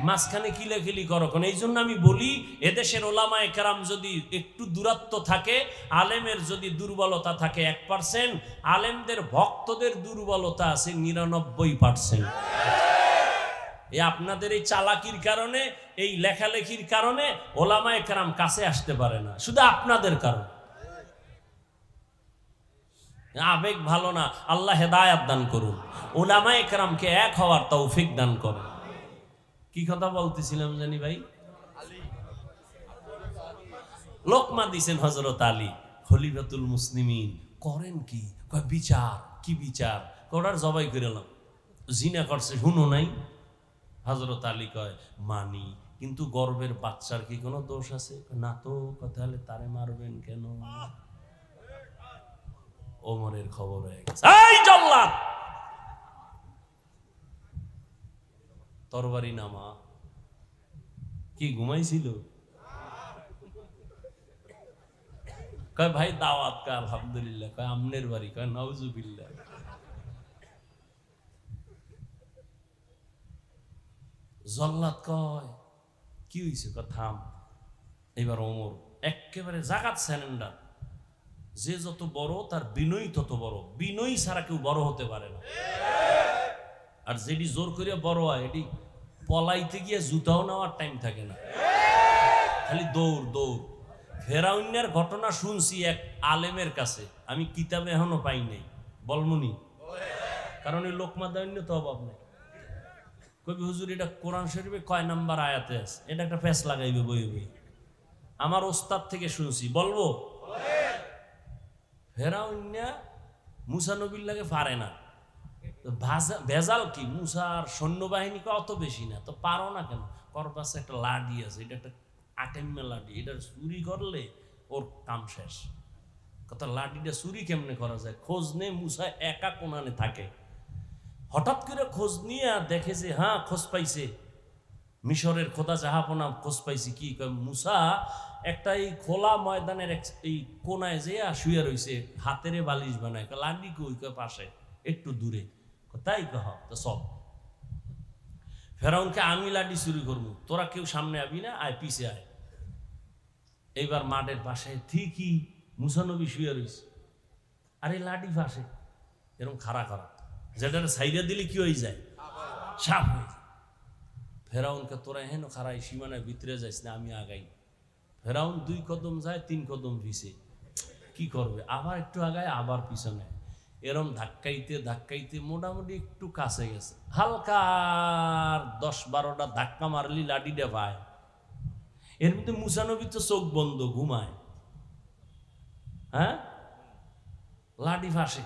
মাঝখানে কিলাকিলি করো কোন? এই জন্য আমি বলি এদেশের ওলামায়ে কেরাম যদি একটু দূরত্ব থাকে, আলেমের যদি দুর্বলতা থাকে 1%, আলেমদের ভক্তদের দুর্বলতা আছে 99%। এই আপনাদের এই চালাকির কারণে, এই লেখালেখির কারণে ওলামায়ে কেরাম কাছে আসতে পারে না, শুধু আপনাদের কারণে। আবেগ ভালো না, আল্লাহ হেদায়াত দান করুন, ওলামায়ে কেরামকে এক হওয়ার তৌফিক দান করুন। কি কথা বলতেছিলাম জানি ভাই? লোকমা দিছেন হযরত আলী খলিফাতুল মুসলিমিন, করেন কি? কয় বিচার। কি বিচার? কোড়ার জবাই করেলাম, জিনা করছে শুনো নাই? হযরত আলী কয় মানি, কিন্তু গর্ভের বাচ্চার কি কোনো দোষ আছে? না তো। কথা হলে তারে মারবেন কেন? ওমরের খবর হয়ে গেছে, এই জল্লাদ তরবারি নামা। কি ঘুমাইছিল? কয় ভাই দাওয়াত। কয় আলহামদুলিল্লাহ। কয় আমনের বাড়ি? কয় নাউজুবিল্লাহ। জল্লাদ কয় কি হইছে? কয় থাম। এবার ওমর একেবারে জাগাত স্যালেন্ডার, যে যত বড় তার বিনয়ী তত বড়, বিনয়ী ছাড়া কেউ বড় হতে পারে না। আর যেটি জোর করিয়া বড় হয়, এটি পলাইতে গিয়ে জুতাও নেওয়ার টাইম থাকে না, খালি দৌড় দৌড়। ফেরাউনের ঘটনা শুনছি এক আলেমের কাছে, আমি কিতাবে এখনো পাই নাই, বলমুনি, কারণ এই লোকমা দৈন্য তো অভাব নেই। কবি হুজুর এটা কোরআন শরীফে কয় নাম্বার আয়াতে আছে? এটা একটা ফেস লাগাইবে বই বই, আমার ওস্তাদ থেকে শুনছি, বলবো? ফেরাউন্না মুসা নবীর লাগে পারে না, ভেজাল কি? মুসার সৈন্যবাহিনী অত বেশি না, তো পারো না কেন? করবাসে একটা লাডি আছে, এটা একটা আটেম্মে লাডি, এটা চুরি করলে ওর কাম শেষ। কথা লাডিটা চুরি কেমনে করা যায়? খোঁজ নে, মুসা একা কোনানে থাকে, হঠাৎ করে খোঁজ নিয়ে দেখে যে হ্যাঁ খোঁজ পাইছে, মিশরের খোদা জাহাপনা খোঁজ পাইছে। কি কয়? মুসা একটা এই খোলা ময়দানের এই কোনায় যে শুয়ে রয়েছে, হাতেরে বালিশ বানায়। লাডি কই? কয় পাশে একটু দূরে। তাই কহ তো সব। ফেরাউনকে আমি লাডি চুরি করবো, তোরা কেউ সামনে আবি না, আয় পিছে আয়। এইবার মাঠের পাশে ঠিকই মুসা নবী শুয়ে রয়েছে, আরে লাডি পাশে এরকম খাড়া খাড়া, যেটা সাইডে দিলে কি হয়ে যায়? সাপ হয়ে যায়। ফেরাউনকে তোরা হেন খাড়াই সীমানার ভিতরে যাইস না, আমি আগাই। ফেরাউন 2 কদম যায়, 3 কদম পিছে। কি করবে? আবার একটু আগায়, আবার পিছনে, এরম ধাক্কাইতে ধাক্কাইতে মোটামুটি একটু কাছে গেছে। হালকা 10-12টা ধাক্কা মারলি লাডিটা পায়। এর মধ্যে মুসা নবী তো চোখ বন্ধ, ঘুমায়। হ্যাঁ, লাডি ফাঁসে।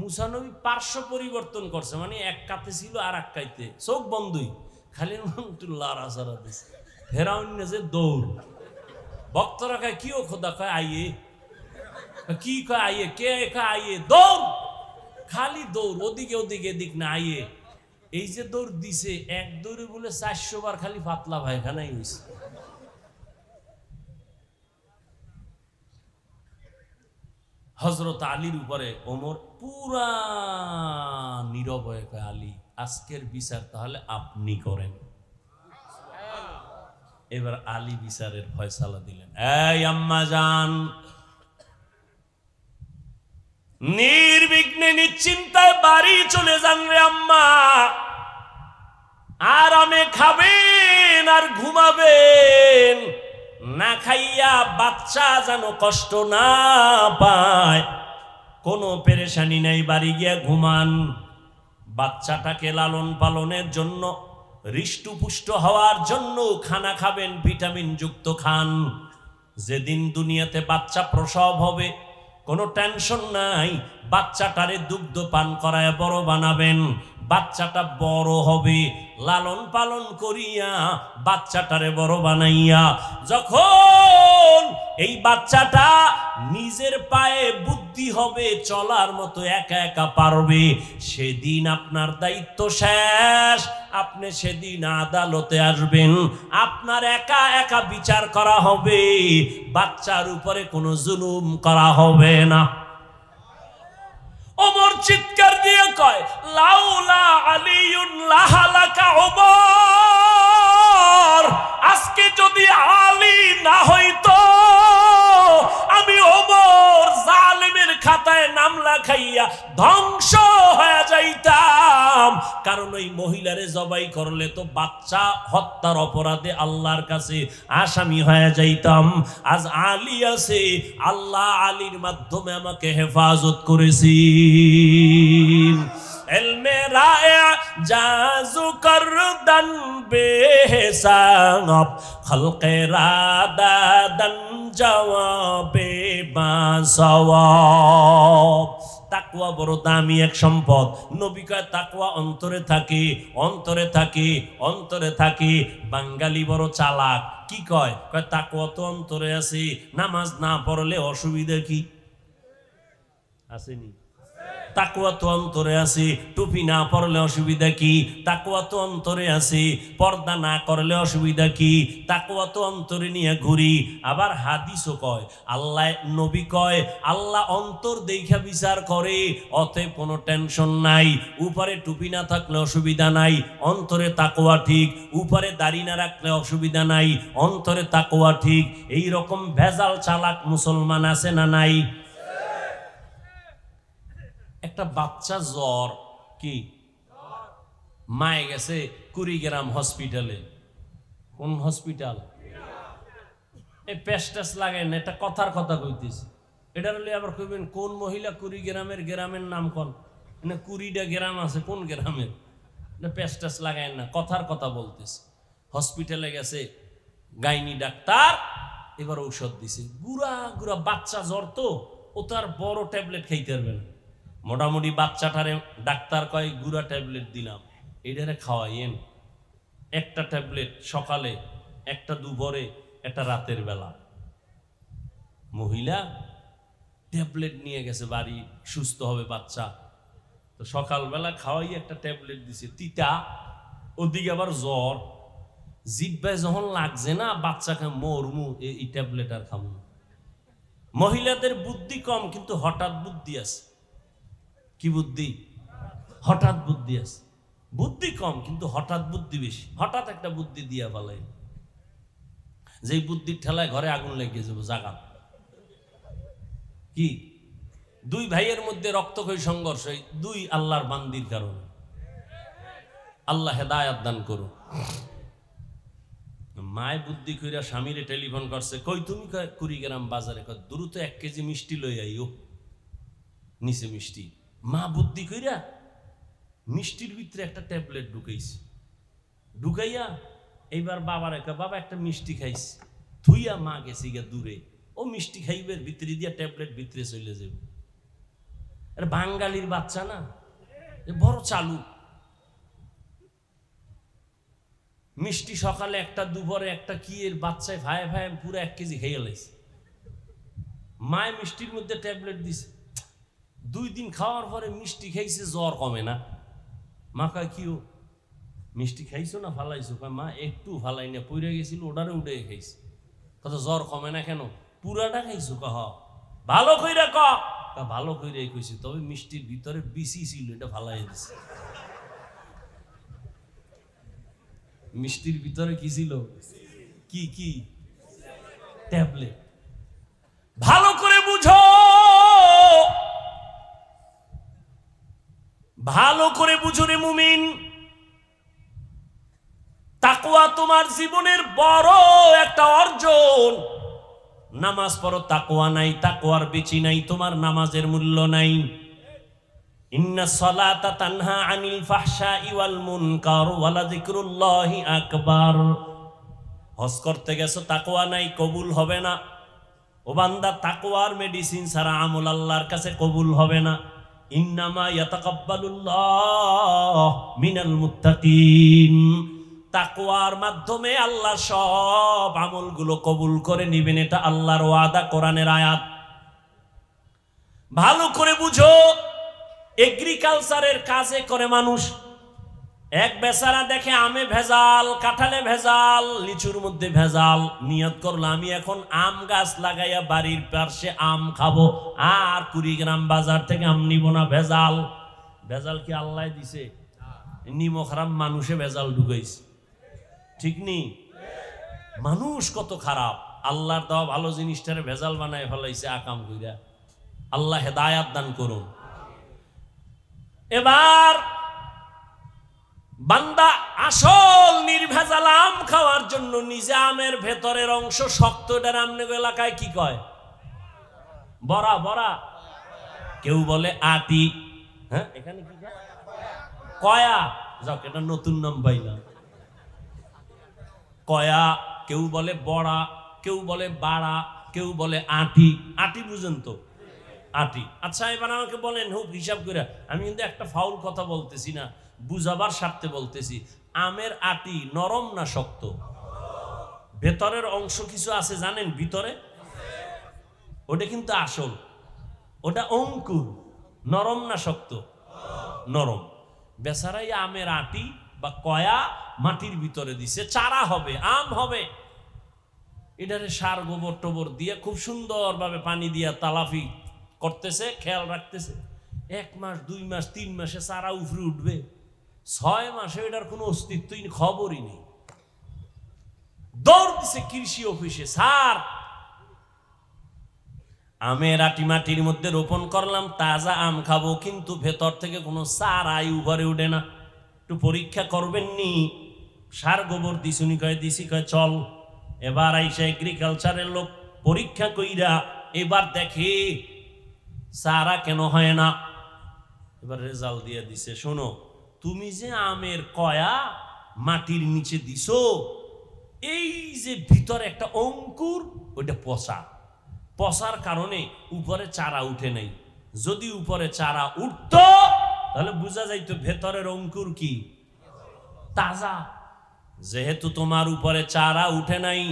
মুসা নবী পার্শ্ব পরিবর্তন করছে, মানে এক কাতে ছিল আর এক কাইতে, চোখ বন্ধই, খালি লাড়াচাড়া দিছে। ফেরাউন যে দৌড়। ভক্তরা কয় কি ও খোদা? কয় আইয়ে। কি কয় আইয়ে? কে কয় আইয়ে? দৌড়, খালি দৌড়, ওদিকে ওদিকে, এদিক না, আইয়ে। এই যে দৌড় দিছে, এক দৌড়ে বলে 400 বার খালি পাতলা পায়খানাই হয়েছে। হযরত আলীর উপরে ওমর পুরা নীরব হয়ে কয়, আলী আজকের বিচার তাহলে আপনি করেন। এবার আলী বিচারের ফয়সালা দিলেন। এই আম্মা জান, নির্বিঘ্নে নিশ্চিন্তায় বাড়ি চলে যান রে আম্মা, আরামে খাবেন আর ঘুমাবেন, না খাইয়া বাচ্চা যেন কষ্ট না পায়, কোনো পেরেশানি নাই, বাড়ি গিয়া ঘুমান। বাচ্চাটাকে লালন পালনের জন্য, হৃষ্টপুষ্ট হওয়ার জন্য খানা খাবেন, ভিটামিন যুক্ত খান। যেদিন দুনিয়াতে বাচ্চা প্রসব হবে কোনো টেনশন নাই, বাচ্চাটারে দুগ্ধ পান করায় বড় বানাবেন। বাচ্চাটা বড় হবে, লালন পালন করিয়া বাচ্চাটারে বড় বানাইয়া যখন এই বাচ্চাটা নিজের পায়ে বুদ্ধি হবে, চলার মতো একা একা পারবে, সেদিন আপনার দায়িত্ব শেষ। আপনি সেদিন আদালতে আসবেন, আপনার একা একা বিচার করা হবে, বাচ্চার উপরে কোনো জুলুম করা হবে না। ওমর চিৎকার দিয়ে কয়, লাউলা আলিউন লাহালাকা ওমর, আজকে যদি আলী না হইতো আমি ওমর জালেমের খাতায় নাম লেখাইয়া ধ্বংস হয়ে যাইতাম। কারণ ওই মহিলারে জবাই করলে তো বাচ্চা হত্যার অপরাধে আল্লাহর কাছে আসামি হয়ে যাইতাম। আজ আলী আছে, আল্লাহ আলীর মাধ্যমে আমাকে হেফাজত করেছি। এলমে রায়া জাজু করদান বেহসাব, খলকে রাদাদান জওয়াবে বাসওয়াব। তাকওয়া বড় দামি এক সম্পদ। নবী কয় তাকওয়া অন্তরে থাকে, অন্তরে থাকে, অন্তরে থাকে। বাঙালি বড় চালাক, কি কয়? কয় তাকওয়া তো অন্তরে আছে, নামাজ না পড়লে অসুবিধা কি? আসেনি? তাকওয়া তো অন্তরে আছে, টুপি না পরলে অসুবিধা কি? তাকওয়া তো অন্তরে আছে, পর্দা না করলে অসুবিধা কি? তাকওয়া তো অন্তরে নিয়ে ঘুরি। আবার হাদিসও কয়, আল্লাহ নবী কয় আল্লাহ অন্তর দেখা বিচার করে, অতএব কোনো টেনশন নাই। উপরে টুপি না থাকলে অসুবিধা নাই, অন্তরে তাকওয়া ঠিক। উপরে দাড়ি না রাখলে অসুবিধা নাই, অন্তরে তাকওয়া ঠিক। এই রকম ভেজাল চালাক মুসলমান আছে না নাই? একটা বাচ্চা জ্বর, কি মায়ে গেছে কুড়িগ্রাম হসপিটালে। কোন হসপিটাল? এই পেস্টাস লাগাই না, এটা কথার কথা কইতেছি। এটা হলে আবার কইবেন কোন মহিলা কুড়িগ্রামের, গ্রামের নাম কোন? না কুড়িটা গ্রাম আছে, কোন গ্রামের? না পেস্টাস লাগাই না, কথার কথা বলতেছি। হসপিটালে গেছে গাইনি ডাক্তার, এবার ঔষধ দিছে। গুড়া গুড়া বাচ্চা জ্বর তো, ও তো আর বড় ট্যাবলেট খাইতে পারবে না। মোটামুটি বাচ্চাটারে ডাক্তার কয় গুড়া ট্যাবলেট দিলাম, এটারে খাওয়াইয়েন। একটা ট্যাবলেট সকালে, একটা দুপুরে, একটা রাতের বেলা। মহিলা ট্যাবলেট নিয়ে গেছে বাড়ি, সুস্থ হবে বাচ্চা। তো সকালবেলা খাওয়াই একটা ট্যাবলেট দিছে, তিতা, ওদিকে আবার জ্বর। জিব্বায় যখন লাগছে না বাচ্চাকে মরমু, এই ট্যাবলেট আর খাবো। মহিলাদের বুদ্ধি কম, কিন্তু হঠাৎ বুদ্ধি আছে। কি বুদ্ধি? হঠাৎ বুদ্ধি আছে। বুদ্ধি কম কিন্তু হঠাৎ বুদ্ধি বেশি। হঠাৎ একটা বুদ্ধি দিয়া ফেলাই, যেই বুদ্ধির ঠেলায় ঘরে আগুন লেগে যাবো জাগা। কি? দুই ভাইয়ের মধ্যে রক্তক্ষয়ী সংঘর্ষ, দুই আল্লাহর বান্দির কারণে। আল্লাহ হেদায়াত দান করুন। মায় বুদ্ধি কইরা স্বামীরে টেলিফোন করছে, কই তুমি? কুড়িগ্রাম বাজারে। দ্রুত 1 কেজি মিষ্টি লই আইও। নিচে মিষ্টি। মা বুদ্ধি কইরা মিষ্টির ভিতরে একটা ট্যাবলেট ঢুকাইছে। ঢুকাইয়া এইবার বাবার বাবা একটা মিষ্টি খাইছে, থুইয়া মা গেছে গিয়া দূরে। ও মিষ্টি খাইবের ভিতরে দিয়া ট্যাবলেট ভিতরে চলে যাবে। আরে বাঙালির বাচ্চা না, বড় চালু। মিষ্টি সকালে একটা, দুপুরে একটা, কি এর বাচ্চায় ভাই ভাই পুরো 1 কেজি খেয়ে লাইছে। মায় মিষ্টির মধ্যে ট্যাবলেট দিছে। 2 দিন খাওয়ার পরে মিষ্টি খাইছে, জ্বর কমে না। মা কয় কি ও মিষ্টি খাইছো না ফালাইছো? কয় মা একটু ফালাই না, পইরা গেছিল, ওটারে উঠে খাইছে। কত জ্বর কমে না কেন? পুরাটা খাইছো? কহ ভালো কইরা ক। ভালো কইরাই কইছি, তবে মিষ্টির ভিতরে বিসি ছিল, এটা ফালাই দিছে। মিষ্টির ভিতরে কি ছিল? কি কি? ট্যাবলেট। ভালো করে বুঝো, ভালো করে বুঝো রে মুমিন। তাকওয়া তোমার জীবনের বড় একটা অর্জন। নামাজ পড়ো, তাকওয়া নাই, তাকওয়ার বেচি নাই, তোমার নামাজের মূল্য নাই। ইন্নাস সালাতা তানহা আনিল ফাহশাই ওয়াল মুনকার ওয়া লাযিকরুল্লাহি আকবার। হজ করতে গেছো, তাকওয়া নাই, কবুল হবে না। ও বান্দা, তাকওয়ার মেডিসিন ছাড়া আমল আল্লাহর কাছে কবুল হবে না। ইন্নামা ইয়াতাকাব্বালুল্লাহ মিনাল মুত্তাকিন। তাকওয়ার মাধ্যমে আল্লাহ সব আমলগুলো কবুল করে নেবেন, এটা আল্লাহর ওয়াদা, কোরআনের আয়াত। ভালো করে বুঝো, এগ্রিকালচারের কাজে করে মানুষ। এক বেচারা দেখে আমে ভেজাল, কাঁঠালে ভেজাল, লিচুর মধ্যে ভেজাল, নিয়ত করলো আমি এখন আম গাছ লাগাইয়া বাড়ির পাশে আম খাবো, আর 20 গ্রাম বাজার থেকে আম নিব না। ভেজাল, ভেজাল কি আল্লাহ দিছে? নিমক হারাম মানুষে ভেজাল ঢুকাইছে, ঠিক নেই? মানুষ কত খারাপ, আল্লাহর দেওয়া ভালো জিনিসটারে ভেজাল বানায় ফেলাইছে আকাম কইরা। আল্লাহ হেদায়াত দান করুন। এবার বান্দা আসল নির্ভেজাল আম খাওয়ার জন্য নিজে আমের ভেতরের অংশ শক্ত, এটার আমনে এলাকায় কি কয়? বড়া। বড়া, কেউ বলে আটি, হ্যাঁ এখানে কি কয়? কয়া। যাক, এটা নতুন নাম পাইলাম, কয়া। কেউ বলে বড়া, কেউ বলে বাড়া, কেউ বলে আটি। আটি বুঝেন তো? আটি। আচ্ছা, এবার আমাকে বলেন হোক হিসাব করে, আমি কিন্তু একটা ফাউল কথা বলতেছি না, বুঝাবার স্বার্থে বলতেছি। আমের আটি নরম না শক্ত? ভেতরের অংশ কিছু আছে জানেন ভিতরে, ওটা কিন্তু আসল, ওটা অঙ্কুর। নরম না শক্ত? নরম। বেচারাই আমের আটি বা কয়া মাটির ভিতরে দিছে, চারা হবে, আম হবে। এটারে সার গোবর টোবর দিয়ে খুব সুন্দরভাবে পানি দিয়া তালাফি করতেছে, খেয়াল রাখতেছে। 1 মাস 2 মাস 3 মাসে চারা উফরে উঠবে, 6 মাসে এটার কোনো অস্তিত্বই খবরই নেই। দৌড় দিছে কৃষি অফিসে, স্যার আমের আটি মাটির মধ্যে রোপণ করলাম, তাজা আম খাবো, কিন্তু ভেতর থেকে কোনো চারাই উভরে উঠে না, একটু পরীক্ষা করবেননি? সার গোবর দিছুনি? কয় দিছি। কয় চল। এবার আইসা এগ্রিকালচারের লোক পরীক্ষা কইরা এবার দেখে চারা কেন হয় না। এবার রেজাল্ট দিয়ে দিছে, শোনো তুমি যে আমের কয়া মাটির নিচে দিছো, এই যে ভিতরে একটা অঙ্কুর, ওইটা পচা, পচার কারণে উপরে চারা উঠে নাই। যদি উপরে চারা উঠতো তাহলে বোঝা যাইতো ভেতরের অঙ্কুর কি তাজা। যেহেতু তোমার উপরে চারা উঠে নাই,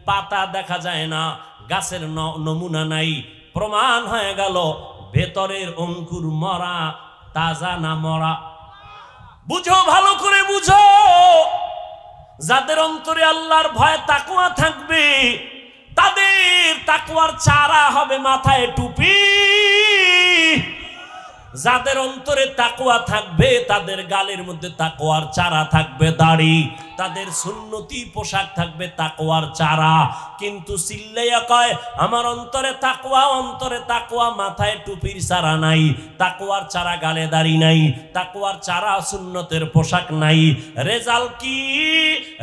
পাতা দেখা যায় না, গাছের নমুনা নাই, প্রমাণ হয়ে গেল ভেতরের অঙ্কুর মরা, তাজা না মরা। বুঝো, ভালো করে বুঝো। যাদের অন্তরে আল্লাহর ভয় তাকওয়া থাকবে, তাদের তাকওয়ার চারা হবে মাথায় টুপি। যাদের অন্তরে তাকওয়া থাকবে, তাদের গালের মধ্যে তাকওয়ার চারা থাকবে, দাড়ি। তাদের সুন্নতি পোশাক থাকবে তাকওয়ার চারা। কিন্তু চিল্লাইয়া কয় আমার অন্তরে তাকওয়া, অন্তরে তাকওয়া, মাথায় টুপির চারা নাই, তাকওয়ার চারা গালে দাড়ি নাই, তাকওয়ার চারা সুন্নতের পোশাক নাই। রেজাল্ট কি?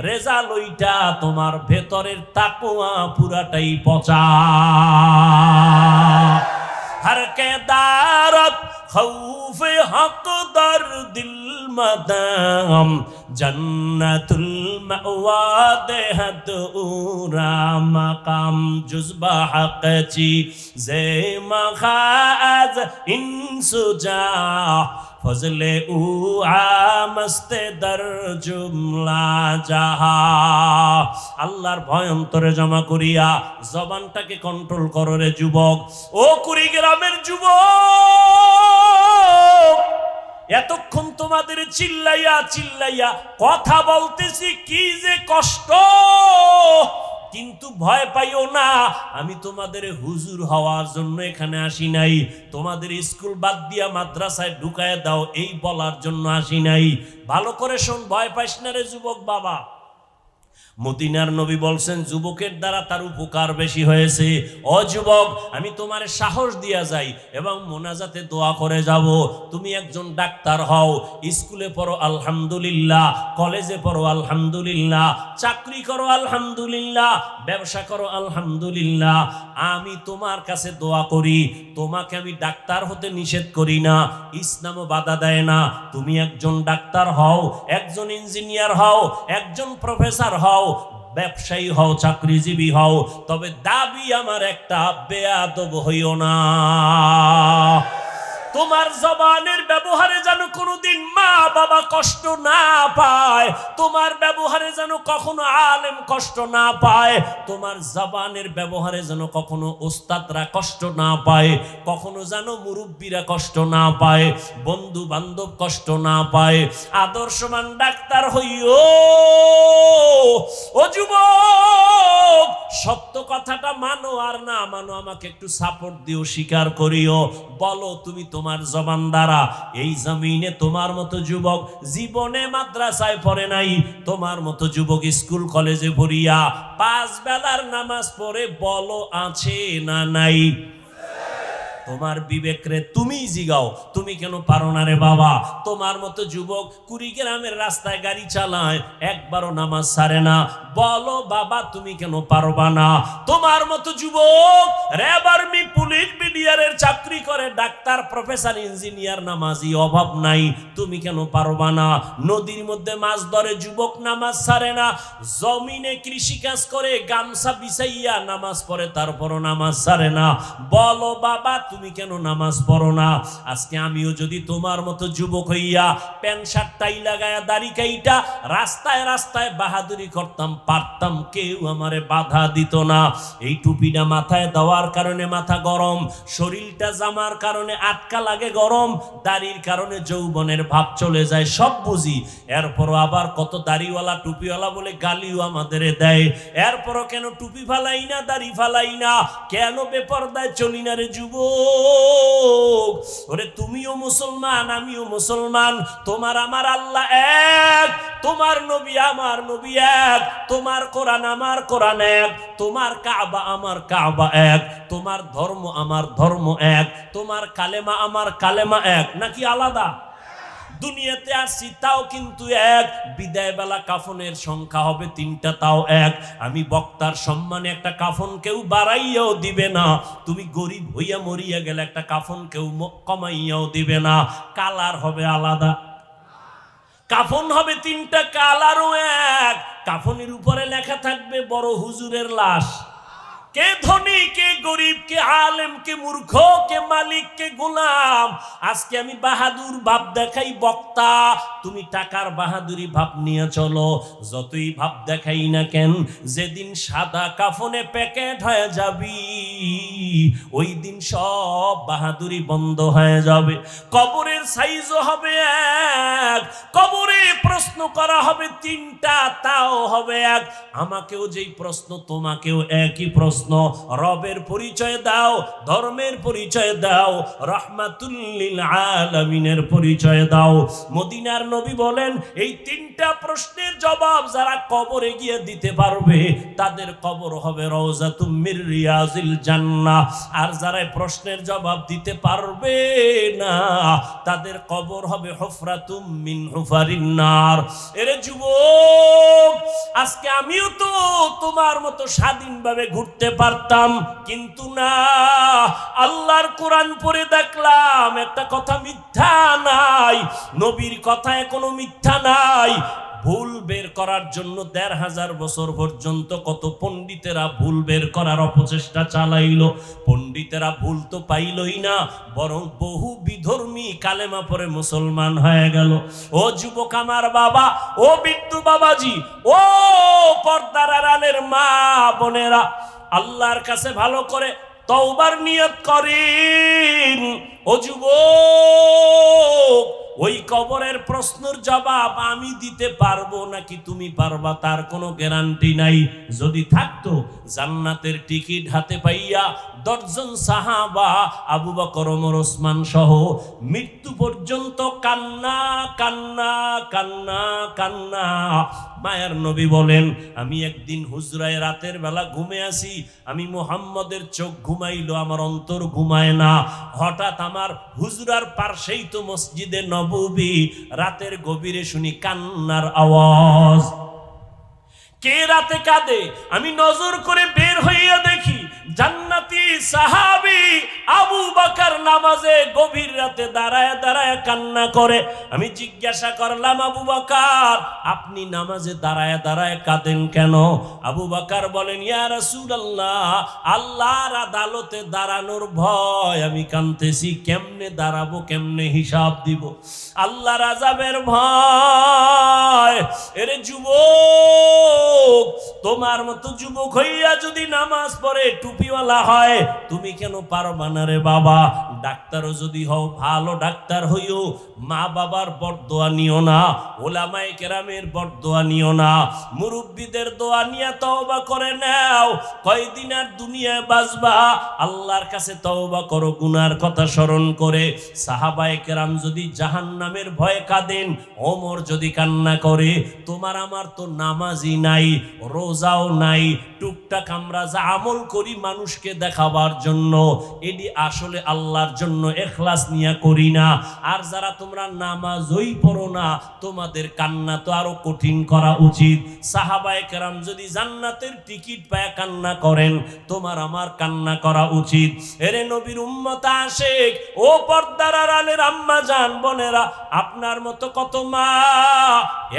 রেজাল্ট ওইটা তোমার ভেতরের তাকওয়া পুরাটাই পচা। हर के दारत खौफ हक दर दिल मदाम जन्नतुल मअवा देहत उरा मकाम जुज़बा हक ची जे मखाज इंसुजा फजले उ आमस्ते दर जुमला जाहा। আল্লাহর ভয় অন্তরে জমা করিয়া জবানটাকে কন্ট্রোল করো রে যুবক। ও কুড়িগ্রামের যুবক, এতক্ষণ তোমাদের চিল্লাইয়া চিল্লাইয়া কথা বলতেছি, কি যে কষ্ট। কিন্তু ভয় পাইও না, আমি তোমাদের হুজুর হওয়ার জন্য এখানে আসি নাই, তোমাদের স্কুল বাদ দিয়া মাদ্রাসায় ঢুকায় দাও এই বলার জন্য আসি নাই। ভালো করে শোন, ভয় পাইস না রে যুবক বাবা। মদিনার নবী বলছেন যুবকের দ্বারা তার উপকার বেশি হয়েছে। ও যুবক, আমি তোমার সাহস দিয়া যাই এবং মোনাজাতে দোয়া করে যাব। তুমি একজন ডাক্তার হও, স্কুলে পড়ো আলহামদুলিল্লাহ, কলেজে পড়ো আলহামদুলিল্লাহ, চাকরি করো আলহামদুলিল্লাহ, ব্যবসা করো আলহামদুলিল্লাহ। আমি তোমার কাছে দোয়া করি, তোমাকে আমি ডাক্তার হতে নিষেধ করি না, ইসলামও বাধা দেয় না। তুমি একজন ডাক্তার হও, একজন ইঞ্জিনিয়ার হও, একজন প্রফেসর হও, ব্যবসায়ী হও, চাকরিজীবী হও, তবে দাবি আমার একটা, বেয়াদব হইও না। তোমার জবানের ব্যবহারে যেন কোনোদিন মা বাবা কষ্ট না পায়, তোমার ব্যবহারে যেন কখনো আলেম কষ্ট না পায়, তোমার জবানের ব্যবহারে যেন কখনো ওস্তাদরা কষ্ট না পায়, কখনো যেন মুরব্বীরা কষ্ট না পায়, বন্ধু বান্ধব কষ্ট না পায়। আদর্শবান ডাক্তার হইও। ও যুবক, সত্য কথাটা মানো আর না মানো, আমাকে একটু সাপোর্ট দিও, স্বীকার করিও। বলো তুমি তোমার জবান দ্বারা। এই জমিনে তোমার মতো যুবক জীবনে মাদ্রাসায় পড়ে নাই, তোমার মতো যুবক স্কুল কলেজে পড়িয়া 5 বেলার নামাজ পড়ে, বলো আছে না নাই? তোমার বিবেক রে তুমি জিগাও, তুমি কেন পারো না রে বাবা? তোমার মতো যুবক কুড়িগ্রামের রাস্তায় গাড়ি চালায়, একবারও নামাজ ছাড়ে না, বলো বাবা তুমি কেন পারবা না? তোমার মতো যুবক র্যাব আর্মি পুলিশ বিডিআরের চাকরি করে, ডাক্তার প্রফেসর ইঞ্জিনিয়ার, নামাজি অভাব নাই, তুমি কেন পারবা না? নদীর মধ্যে মাছ ধরে যুবক, নামাজ ছাড়ে না, জমিনে কৃষি কাজ করে, গামছা বিছাইয়া নামাজ পড়ে, তারপরও নামাজ ছাড়ে না, বলো বাবা তুমি কেন নামাজ পড়ো না? আজকে আমিও যদি তোমার মতো যুবক হইয়া প্যান্ট শার্ট টাই লাগায়া দাড়ি কাইটা রাস্তায় রাস্তায় বাহাদুরি করতাম, পারতাম, কেউ আমারে বাধা দিত না। এই টুপিটা মাথায় দেওয়ার কারণে মাথা গরম, শরীরটা জামার কারণে আটকা লাগে গরম, দাড়ির কারণে যৌবনের ভাব চলে যায়, সব বুঝি। এরপরও আবার কত দাড়িওয়ালা টুপিওয়ালা বলে গালিও আমাদের দেয়। এরপরও কেন টুপি ফালাই না, দাড়ি ফালাই না, কেন বেপরদায় চলি না রে যুবক? ওরে তুমিও মুসলমান, আমিও মুসলমান, তোমার আমার আল্লাহ এক, তোমার নবী আমার নবী এক, তোমার কোরআন আমার কোরআন এক, তোমার কাবা আমার কাবা এক, তোমার ধর্ম আমার ধর্ম এক, তোমার কালেমা আমার কালেমা এক, নাকি আলাদা? দুনিয়াতে আসছি তাও কিন্তু এক, বিদায় বেলা কাফনের সংখ্যা হবে 3টা, তাও এক। আমি বক্তার সম্মানে একটা কাফন কেউ বাড়াইয়াও দিবে না, তুমি গরিব হইয়া মরিয়া গেলে একটা কাফন কেউ কমাইয়াও দিবে না, কালার হবে আলাদা। কাফন হবে 3টা, কালারও এক। কাফনের উপরে লেখা থাকবে বড় হুজুরের লাশ। কে ধনী, কে গরিব, কে আলেম, কে মূর্খ, কে মালিক, কে গোলাম। আজকে আমি বাহাদুর ভাব দেখাই বক্তা, তুমি টাকার বাহাদুরি ভাব নিয়ে চলো। যতই ভাব দেখাই না কেন, যেদিন সাদা কাফনে প্যাকেট হয়ে যাবি, ওই দিন সব বাহাদুরি বন্ধ হয়ে যাবে। কবরের সাইজও হবে এক, কবরে প্রশ্ন করা হবে 3টা, তাও হবে এক। আমাকেও যেই প্রশ্ন, তোমাকেও একই প্রশ্ন। রবের পরিচয় দাও, ধর্মের পরিচয় দাও, রাহমাতুল লিল আলামিনের পরিচয় দাও। মদিনার নবী বলেন, এই 3টা প্রশ্নের জবাব যারা কবরে গিয়ে দিতে পারবে, তাদের কবর হবে রওজাতুম মির রিয়াজিল জান্নাহ। আর যারা প্রশ্নের জবাব দিতে পারবে না, তাদের কবর হবে হুফরাতুম মিন হুফারিন নার। এরে যুবক, আজকে আমিও তো তোমার মতো স্বাধীনভাবে ঘুরতে পারতাম, কিন্তু না, আল্লাহর কোরআন পড়ে দেখলাম একটা কথা মিথ্যা নাই, নবীর কথায় কোনো মিথ্যা নাই। ভুল বের করার জন্য 1500 বছর পর্যন্ত কত পণ্ডিতেরা ভুল বের করার অপচেষ্টা চালাইলো, পণ্ডিতেরা ভুল তো পাইলই না, বরং বহু বিধর্মী কালেমা পড়ে মুসলমান হয়ে গেল। ও যুবক আমার বাবা, ও বিদ্যু বাবাজি, ও পর্দার আড়ালের মা বোনেরা, আল্লাহর কাছে ভালো করে তওবার নিয়ত করেন। ও যুবক, ওই কবরের প্রশ্নের জবাব আমি দিতে পারবো নাকি তুমি পারবা, তার কোনো গ্যারান্টি নাই। যদি থাকতো, জান্নাতের টিকিট হাতে পাইয়া 10 জন সাহাবা, আবু বকর, ওমর, ওসমান সহ মৃত্যু পর্যন্ত কান্না কান্না কান্না কান্না। মায়ার নবী বলেন, আমি একদিন হুজরায় রাতের বেলা ঘুমে আসি, আমি মুহাম্মদের চোখ ঘুমাইলো, আমার অন্তর ঘুমায় না। হঠাৎ আমার হুজরার পাশেই তো মসজিদে নববী, রাতের গভীরে শুনি কান্নার আওয়াজ। কে রাতে কাঁদে? আমি নজর করে বের হইয়া দেখি জান্নাতি সাহাবী আবু বকর নামাজে গভীর রাতে দাঁড়ায় দাঁড়ায় কান্না করে। আমি জিজ্ঞাসা করলাম, আবু বকর আপনি নামাজে দাঁড়ায় দাঁড়ায় কাঁদেন কেন? আবু বকর বলেন, ইয়া রাসূলুল্লাহ, আল্লাহর আদালতে দাঁড়ানোর ভয় আমি কাঁদতেছি। কেমনে দাঁড়াবো, কেমনে হিসাব দিব? আল্লাহর আযাবের ভয়। এরে যুবক, তোমার মতো যুবক হইয়া যদি নামাজ পড়ে টুপিওয়ালা হয়, তুমি কেন পারবা না রে বাবা? ডাক্তারও যদি হও, ভালো ডাক্তার হইও, মা বাবার বরদোয়া নিও না, ওলামায়ে কেরামের বরদোয়া নিও না, মুরব্বীদের দোয়া নিয়ে তওবা করে নাও। কয়দিন আর দুনিয়ায় বাঁচবা? আল্লাহর কাছে তওবা করো গুনার কথা স্মরণ করে। সাহাবায়ে কেরাম যদি জাহান্নামের ভয়ে কাঁদেন, ওমর যদি কান্না করে, তোমার আমার তো নামাজই নাই, রোজাও নাই, টুকটাক আমরা যা আমল করি মানুষকে দেখাবার জন্য, এটি আসলে আল্লাহর জন্য ইখলাস নিয়ে করি না। আর যারা তোমরা নামাজই পড়ো না, তোমাদের কান্না তো আরো কঠিন করা উচিত। সাহাবায়ে কেরাম যদি জান্নাতের টিকিট পায় কান্না করেন, তোমার আমার কান্না করা উচিত। এরে নবীর উম্মত আশিক, ও পর্দার আড়ালের আম্মা জান বোনেরা, আপনার মতো কত মা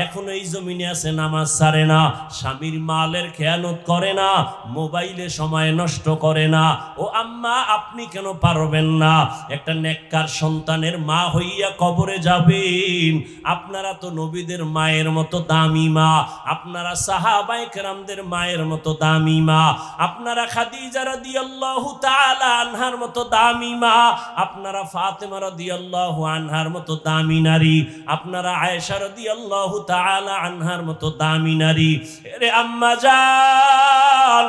এখন এই জমিনে আছে, নামাজ ছাড়ে না, স্বামীর মালের খেয়ানত করে না, মোবাইলে সময় নষ্ট করে না। ও আম্মা, আপনি কেন পারবেন না? একটা নেককার সন্তানের মা হইয়া কবরে যাবেন। আপনারা তো নবীদের মায়ের মতো দামি মা, আপনারা সাহাবায়ে কেরামদের মায়ের মতো দামি মা, আপনারা খাদিজা রাদিয়াল্লাহু তাআলা আনহার মতো দামি মা, আপনারা ফাতেমা রাদিয়াল্লাহু আনহার মতো দামি নারী, আপনারা আয়েশা রাদিয়াল্লাহু তাআলা আনহার মতো দামি নারী। আরে আম্মা জান,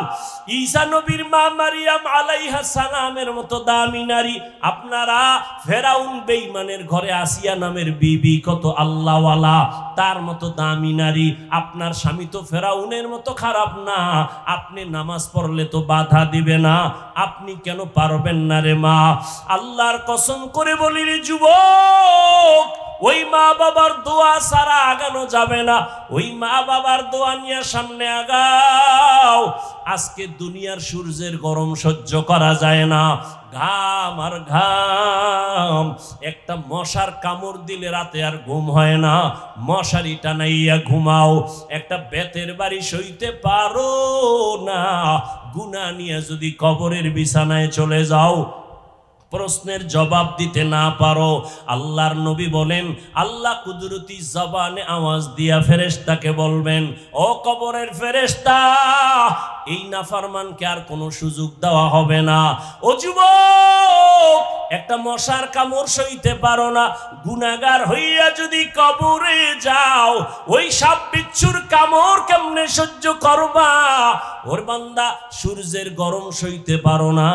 ঈসা নবীর মা মারিয়াম আলাইহিস সালামের মতো দামি নারী, আপনারা ফেরাউন বেঈমানের ঘরে আসিয়া নামের বিবি, কত আল্লাহওয়ালা, তার মতো দামি নারী। আপনার স্বামী তো ফেরাউনের মতো খারাপ না, আপনি নামাজ পড়লে তো বাধা দিবে না, আপনি কেন পারবেন না রে মা? আল্লাহর কসম করে বলি রে যুবক, ওই মা বাবার দোয়া ছাড়া আগানো যাবে না। ওই মা বাবার দোয়া নিয়ে সামনে আগাও। আজকে দুনিয়ার সূর্যের গরম সহ্য করা যায় না, ঘাম আর ঘাম। একটা মশার কামড় দিলে রাতে আর ঘুম হয় না, মশারি টানাইয়া ঘুমাও। একটা বেতের বাড়ি সইতে পারো না, গুনাহ নিয়ে যদি কবরের বিছানায় চলে যাও, প্রশ্নের জবাব দিতে না পারো, আল্লাহর নবী বলেন, আল্লাহ কুদরতি জবানে আওয়াজ দিয়া ফেরেশতাকে বলবেন, ও কবরের ফেরেশতা, এই নাফরমানকে আর কোনো সুযোগ দেওয়া হবে না। ও যুবক, একটা মশার কামড় সইতে পারো না, গুনাহগার হইয়া যদি কবরে যাও, ওই সাপ বিচ্ছুর কামড় কেমনে সহ্য করবা? ওর বান্দা, সূর্যের গরম সইতে পারো না,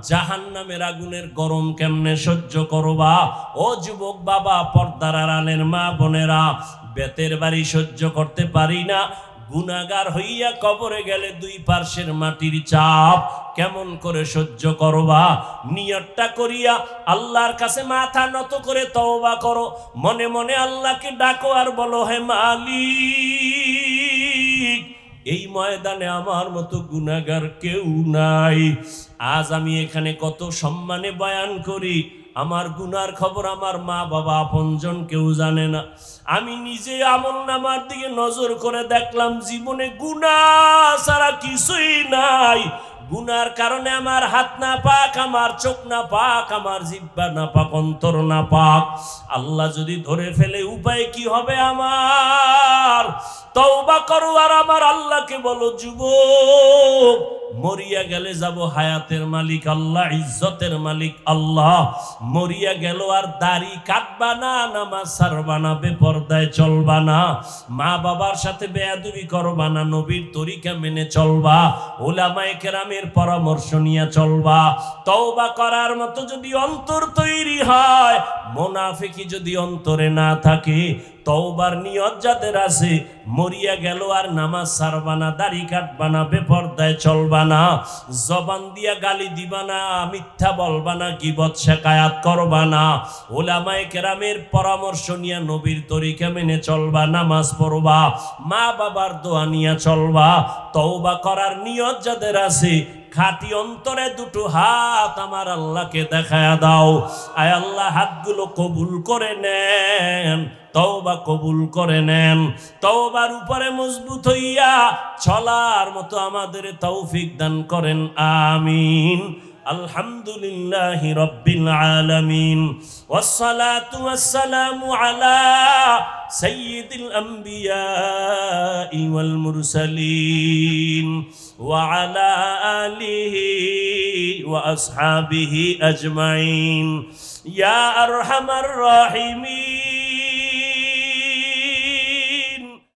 জাহান্নামের আগুনের গরম কেমনে সহ্য করবা? ও যুবক বাবা, পর্দার আড়ালের মা বোনেরা, বেতের বাড়ি সহ্য করতে পারি না, গুনাহগার হইয়া কবরে গেলে দুই পার্শ্বের মাটির চাপ কেমন করে সহ্য করবা? নিয়তটা করিয়া আল্লাহর কাছে মাথা নত করে তওবা করো, মনে মনে আল্লাহকে ডাকো আর বলো, হে মালিক, এই ময়দানে আমার মতো গুনাহগার কেউ নাই। আজ আমি এখানে কত সম্মানে বয়ান করি, আমার গুনার খবর আমার মা বাবা আপনজন কেউ জানে না। আমি নিজে আমলনামার দিকে নজর করে দেখলাম, জীবনে গুনাহ ছাড়া কিছুই নাই। গুনার কারণে আমার হাত না পাক, আমার চোখ না পাক, আমার জিহ্বা না পাক, অন্তর না পাক। আল্লাহ যদি ধরে ফেলে উপায় কি হবে আমার? তওবা করো আর আমার আল্লাহকে বলো, যুবক, মরিয়া গেলে যাব হায়াতের মালিক আল্লাহ, ইজ্জতের মালিক আল্লাহ। মরিয়া গেল আর দাড়ি কাটবা না, নামাজ ছাড়বা না, বেপরদায় চলবা না, মা বাবার সাথে বেয়াদবি করবা না, নবীর তরিকা মেনে চলবা, উলামায়ে কেরামের পরামর্শ নিয়ে চলবা। তওবা করার মতো যদি অন্তর তৈরি হয়, মুনাফিকি যদি অন্তরে না থাকে, তওবার নিয়ত যাদের আছে, মরিয়া গেল আর নামাজ ছাড়বা না, দাড়ি কাটবা না, বেপরদায় চলবা না, জবান দিয়া গালি দিবা না, মিথ্যা বলবা না, গীবত শিকায়াত করবা না, উলামায়ে কেরামের পরামর্শ নিয়ে নবীর তরিকা মেনে চলবা, নামাজ পড়বা, মা বাবার দোয়া নিয়ে চলবা। তওবা করার নিয়ত যাদের আছে, খাঁটি অন্তরে দুটো হাত আমার আল্লাহকে দেখায়া দাও। আয় আল্লাহ, হাতগুলো কবুল করে নেন, তওবা কবুল করে নেন। তওবার উপরে মজবুত হইয়া চলার মতো আমাদের তৌফিক দান করেন, আমিন। আলহামদুলিল্লাহি রাব্বিল আলামিন, ওয়াসসালাতু ওয়াসসালামু আলা সাইয়্যিদিল আমবিয়াই ওয়াল মুরসালিন ওয়া আলা আলিহি ওয়া আসহাবিহি আজমাইন ইয়া আরহামার রাহিমিন।